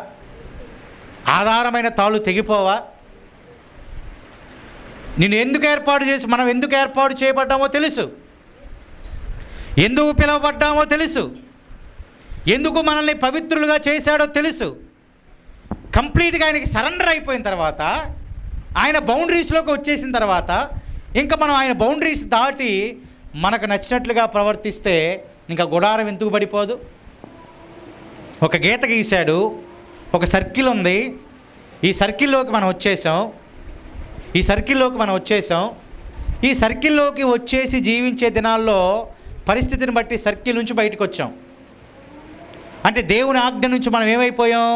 ఆధారమైన తాళ్ళు తెగిపోవా? నేను ఎందుకు ఏర్పాటు చేసి, మనం ఎందుకు ఏర్పాటు చేయబడ్డామో తెలుసు, ఎందుకు పిలువబడ్డామో తెలుసు, ఎందుకు మనల్ని పవిత్రులుగా చేశాడో తెలుసు. కంప్లీట్గా ఆయనకి సరెండర్ అయిపోయిన తర్వాత, ఆయన బౌండరీస్లోకి వచ్చేసిన తర్వాత, ఇంకా మనం ఆయన బౌండరీస్ దాటి మనకు నచ్చినట్లుగా ప్రవర్తిస్తే ఇంకా గుడారం ఎందుకు పడిపోదు? ఒక గీత గీశాడు, ఒక సర్కిల్ ఉంది, ఈ సర్కిల్లోకి మనం వచ్చేసాం. ఈ సర్కిల్లోకి వచ్చేసి జీవించే దినాల్లో పరిస్థితిని బట్టి సర్కిల్ నుంచి బయటకు వచ్చాం. అంటే దేవుని ఆజ్ఞ నుంచి మనం ఏమైపోయాం?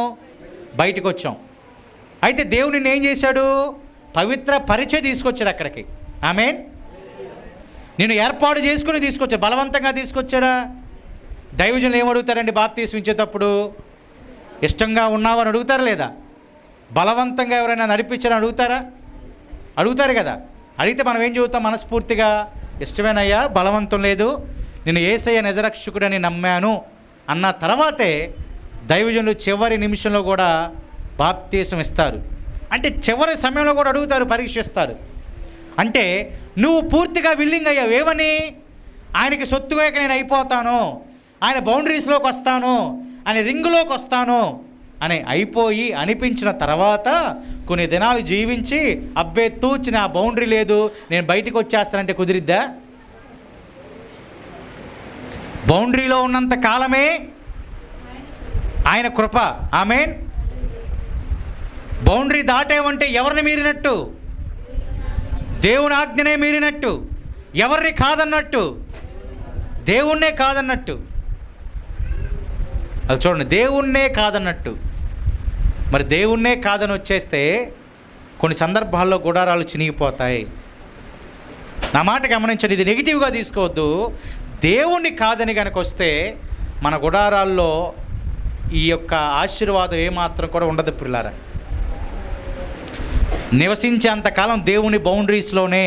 బయటకు వచ్చాం. అయితే దేవుని ఏం చేశాడు? పవిత్ర పరిచయం తీసుకొచ్చాడు అక్కడికి. ఆమేన్. నేను ఏర్పాటు చేసుకుని తీసుకొచ్చాడు, బలవంతంగా తీసుకొచ్చాడా? దైవజనులు ఏమడుగుతారండి బాప్తీసం ఇచ్చేటప్పుడు? ఇష్టంగా ఉన్నావు అని అడుగుతారా లేదా? బలవంతంగా ఎవరైనా నడిపించారని అడుగుతారు కదా. అడిగితే మనం ఏం చెబుతాం? మనస్ఫూర్తిగా ఇష్టమేనయ్యా, బలవంతం లేదు, నేను యేసయ్య నిజరక్షకుడని నమ్మాను అన్న తర్వాతే దైవజనులు చివరి నిమిషంలో కూడా బాప్తీసం ఇస్తారు. అంటే చివరి సమయంలో కూడా అడుగుతారు, పరీక్షిస్తారు. అంటే నువ్వు పూర్తిగా విల్లింగ్ అయ్యావు. ఏమని? ఆయనకి సొత్తుగా నేను అయిపోతాను, ఆయన బౌండరీస్లోకి వస్తాను, ఆయన రింగులోకి వస్తాను అని అయిపోయి అనిపించిన తర్వాత కొన్ని దినాలు జీవించి అబ్బే తూచిన ఆ బౌండరీ లేదు, నేను బయటికి వచ్చేస్తానంటే కుదిరిద్దా? బౌండరీలో ఉన్నంత కాలమే ఆయన కృప. ఆమేన్. బౌండరీ దాటేవంటే ఎవరిని మీరినట్టు? దేవుని ఆజ్ఞనే మీరినట్టు. ఎవరిని కాదన్నట్టు? దేవుణ్ణే కాదన్నట్టు. అది చూడండి, దేవుణ్ణే కాదన్నట్టు. మరి దేవుణ్ణే కాదని వచ్చేస్తే కొన్ని సందర్భాల్లో గుడారాలు చినిగిపోతాయి. నా మాట గమనించండి, ఇది నెగిటివ్గా తీసుకోవద్దు. దేవుణ్ణి కాదని కనుక వస్తే మన గుడారాల్లో ఈ యొక్క ఆశీర్వాదం ఏమాత్రం కూడా ఉండదు పిల్లారా. నివసించేంతకాలం దేవుని బౌండరీస్లోనే,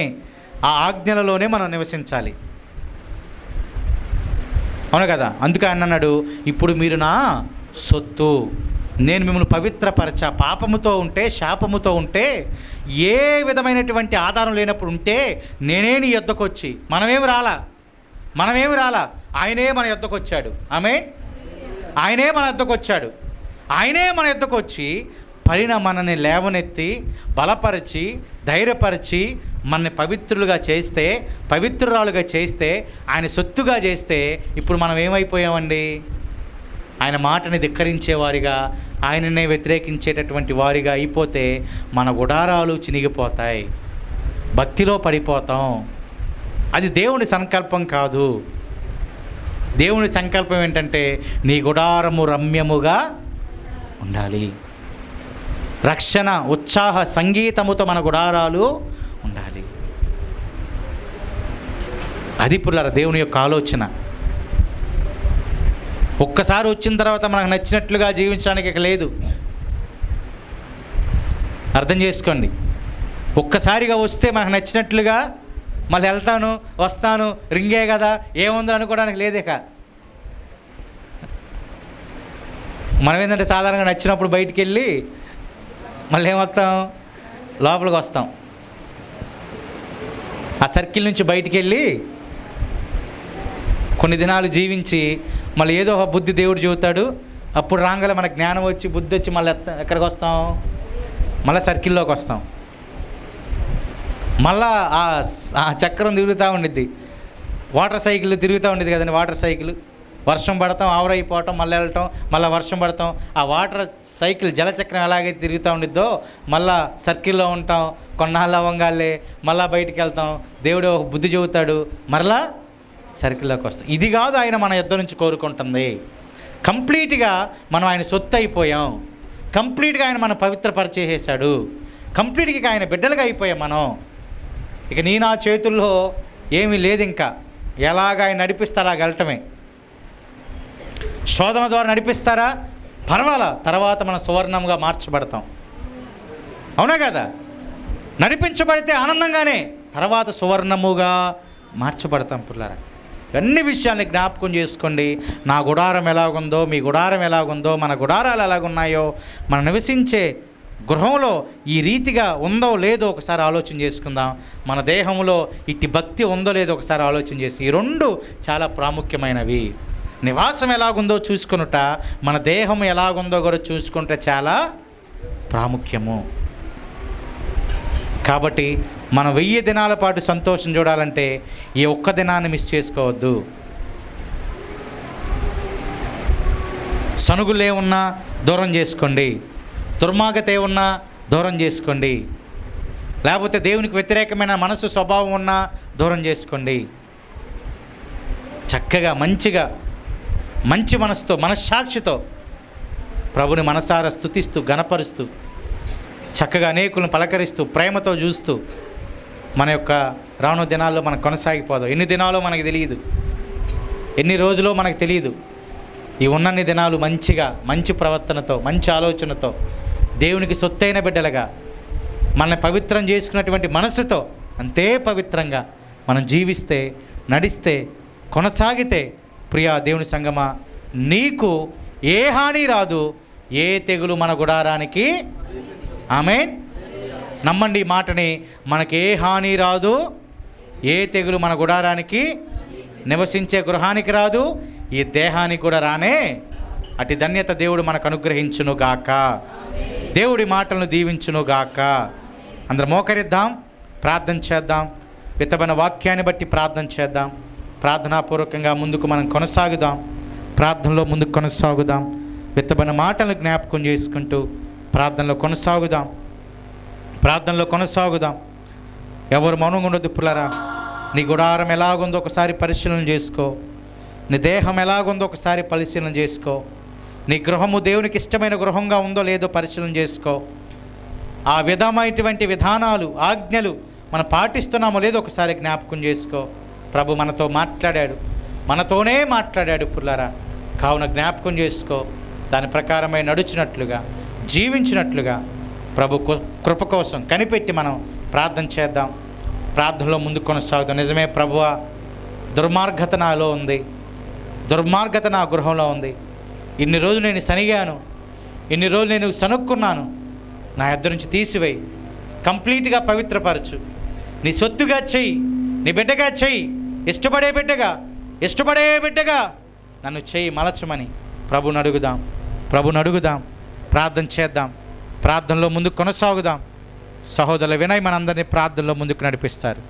ఆ ఆజ్ఞలలోనే మనం నివసించాలి. అవును కదా? అందుకే ఆయన అన్నాడు, ఇప్పుడు మీరు నా సొత్తు, నేను మిమ్మల్ని పవిత్రపరచా. పాపముతో ఉంటే, శాపముతో ఉంటే, ఏ విధమైనటువంటి ఆధారం లేనప్పుడు ఉంటే నేనే నీ యొద్దకు వచ్చి, మనమేమి రాలా, ఆయనే మన యొద్దకు వచ్చాడు. ఆయనే మన యొద్దకు వచ్చాడు. ఆయనే మన యొద్దకు వచ్చి మనని లేవనెత్తి, బలపరిచి, ధైర్యపరిచి, మనని పవిత్రులుగా చేస్తే, పవిత్రురాలుగా చేస్తే, ఆయన సొత్తుగా చేస్తే, ఇప్పుడు మనం ఏమైపోయామండి? ఆయన మాటని ధిక్కరించేవారిగా, ఆయననే వ్యతిరేకించేటటువంటి వారిగా అయిపోతే మన గుడారాలు చినిగిపోతాయి, భక్తిలో పడిపోతాం. అది దేవుని సంకల్పం కాదు. దేవుని సంకల్పం ఏంటంటే నీ గుడారము రమ్యముగా ఉండాలి. రక్షణ, ఉత్సాహ సంగీతముతో మన గుడారాలు ఉండాలి. అది పుల్లర దేవుని యొక్క ఆలోచన. ఒక్కసారి వచ్చిన తర్వాత మనకు నచ్చినట్లుగా జీవించడానికి ఇక లేదు. అర్థం చేసుకోండి. ఒక్కసారిగా వస్తే మనకు నచ్చినట్లుగా మళ్ళీ వెళ్తాను, వస్తాను, రింగే కదా, ఏముందో అనుకోవడానికి లేదేక. మనం ఏంటంటే సాధారణంగా నచ్చినప్పుడు బయటికి వెళ్ళి మళ్ళీ ఏమొస్తాం, లోపలికి వస్తాం. ఆ సర్కిల్ నుంచి బయటికి వెళ్ళి కొన్ని దినాలు జీవించి మళ్ళీ ఏదో ఒక బుద్ధి దేవుడు చెబుతాడు. అప్పుడు రాగానే మనకు జ్ఞానం వచ్చి, బుద్ధి వచ్చి మళ్ళీ ఎక్కడికి వస్తాం, మళ్ళీ సర్కిల్లోకి వస్తాం. మళ్ళా ఆ చక్రం తిరుగుతూ ఉండిద్ది. వాటర్ సైకిల్ తిరుగుతూ ఉండేది కదండి. వాటర్ సైకిల్, వర్షం పడతాం, ఆవరైపోవటం, మళ్ళీ వెళ్ళటం, మళ్ళీ వర్షం పడతాం. ఆ వాటర్ సైకిల్ జలచక్రం ఎలాగైతే తిరుగుతూ ఉండిద్దో మళ్ళీ సర్కిల్లో ఉంటాం. కొన్నాళ్ళు అవ్వగానే మళ్ళీ బయటికి వెళ్తాం. దేవుడు ఒక బుద్ధి చెబుతాడు, మరలా సర్కిల్లోకి వస్తాం. ఇది కాదు ఆయన మన యుద్ధం నుంచి కోరుకుంటుంది. కంప్లీట్గా మనం ఆయన సొత్తు అయిపోయాం. కంప్లీట్గా ఆయన మనం పవిత్రపరిచేసాడు. కంప్లీట్గా ఆయన బిడ్డలుగా అయిపోయాం మనం. ఇక నా చేతుల్లో ఏమీ లేదు. ఇంకా ఎలాగ ఆయన నడిపిస్తే అలాగ వెళ్ళటమే. శోధన ద్వారా నడిపిస్తారా, పర్వాలా, తర్వాత మనం సువర్ణంగా మార్చబడతాం. అవునా కదా? నడిపించబడితే ఆనందంగానే, తర్వాత సువర్ణముగా మార్చబడతాం. పుల్లారా, అన్ని విషయాన్ని జ్ఞాపకం చేసుకోండి. నా గుడారం ఎలాగుందో, మీ గుడారం ఎలాగుందో, మన గుడారాలు ఎలాగున్నాయో, మనం నివసించే గృహంలో ఈ రీతిగా ఉందో లేదో ఒకసారి ఆలోచన చేసుకుందాం. మన దేహంలో ఇట్టి భక్తి ఉందో లేదో ఒకసారి ఆలోచన చేసి, ఈ రెండు చాలా ప్రాముఖ్యమైనవి. నివాసం ఎలాగుందో చూసుకునుట, మన దేహం ఎలాగుందో కూడా చూసుకుంటే చాలా ప్రాముఖ్యము. కాబట్టి మనం 1000 దినాల పాటు సంతోషం చూడాలంటే ఈ ఒక్క దినాన్ని మిస్ చేసుకోవద్దు. సనుగులే ఉన్నా దూరం చేసుకోండి, దుర్మార్గత ఉన్నా దూరం చేసుకోండి, లేకపోతే దేవునికి వ్యతిరేకమైన మనసు స్వభావం ఉన్నా దూరం చేసుకోండి. చక్కగా మంచిగా మంచి మనసుతో, మనస్సాక్షితో ప్రభుని మనసారా స్తుతిస్తూ, గణపరుస్తూ, చక్కగా అనేకులను పలకరిస్తూ, ప్రేమతో చూస్తూ మన యొక్క రాను దినాల్లో మనం కొనసాగిపోదాం. ఎన్ని దినాలో మనకు తెలియదు, ఎన్ని రోజులో మనకు తెలియదు. ఈ ఉన్నన్ని దినాలు మంచిగా, మంచి ప్రవర్తనతో, మంచి ఆలోచనతో, దేవునికి సొత్తైన బిడ్డలుగా, మనల్ని పవిత్రం చేసుకున్నటువంటి మనసుతో అంతే పవిత్రంగా మనం జీవిస్తే, నడిస్తే, కొనసాగితే, ప్రియా దేవుని సంగమా, నీకు ఏ హాని రాదు, ఏ తెగులు మన గుడారానికి. ఆమేన్. నమ్మండి ఈ మాటని. మనకి ఏ హాని రాదు, ఏ తెగులు మన గుడారానికి, నివసించే గృహానికి రాదు, ఈ దేహానికి కూడా రానే. అటు ధన్యత దేవుడు మనకు అనుగ్రహించును గాక. దేవుడి మాటలను దీవించును గాక. అందరం మోకరిద్దాం, ప్రార్థన చేద్దాం. విత్తబడిన వాక్యాన్ని బట్టి ప్రార్థన చేద్దాం. ప్రార్థనాపూర్వకంగా ముందుకు మనం కొనసాగుదాం. ప్రార్థనలో ముందుకు కొనసాగుదాం. విత్తబడిన మాటలను జ్ఞాపకం చేసుకుంటూ ప్రార్థనలో కొనసాగుదాం. ప్రార్థనలో కొనసాగుదాం. ఎవరు మౌనంగా ఉండొద్దు పుల్లరా. నీ గుడారం ఎలాగుందో ఒకసారి పరిశీలన చేసుకో. నీ దేహం ఎలాగుందో ఒకసారి పరిశీలన చేసుకో. నీ గృహము దేవునికి ఇష్టమైన గృహంగా ఉందో లేదో పరిశీలన చేసుకో. ఆ విధమైనటువంటి విధానాలు, ఆజ్ఞలు మనం పాటిస్తున్నామో లేదో ఒకసారి జ్ఞాపకం చేసుకో. ప్రభు మనతో మాట్లాడాడు, మనతోనే మాట్లాడాడు పుల్లారా. కావున జ్ఞాపకం చేసుకో, దాని ప్రకారమై నడుచినట్లుగా, జీవించినట్లుగా ప్రభు కృప కోసం కనిపెట్టి మనం ప్రార్థన చేద్దాం. ప్రార్థనలో ముందుకు కొనసాగుదాం. నిజమే ప్రభువా, దుర్మార్గత నాలో ఉంది, దుర్మార్గత నా గృహంలో ఉంది. ఇన్ని రోజులు నేను సనిగాను, ఇన్ని రోజులు నేను సనుక్కున్నాను. నా యొద్ద నుంచి తీసివేయి, కంప్లీట్గా పవిత్రపరచు. నీ సొత్తుగా చెయ్యి, నీ బిడ్డగా చెయ్యి, ఇష్టపడే బిడ్డగా నన్ను చెయ్యి, మలచమని ప్రభుని అడుగుదాం. ప్రార్థన చేద్దాం. ప్రార్థనలో ముందుకు కొనసాగుదాం. సహోదరుల వినయ్ మనందరినీ ప్రార్థనలో ముందుకు నడిపిస్తారు.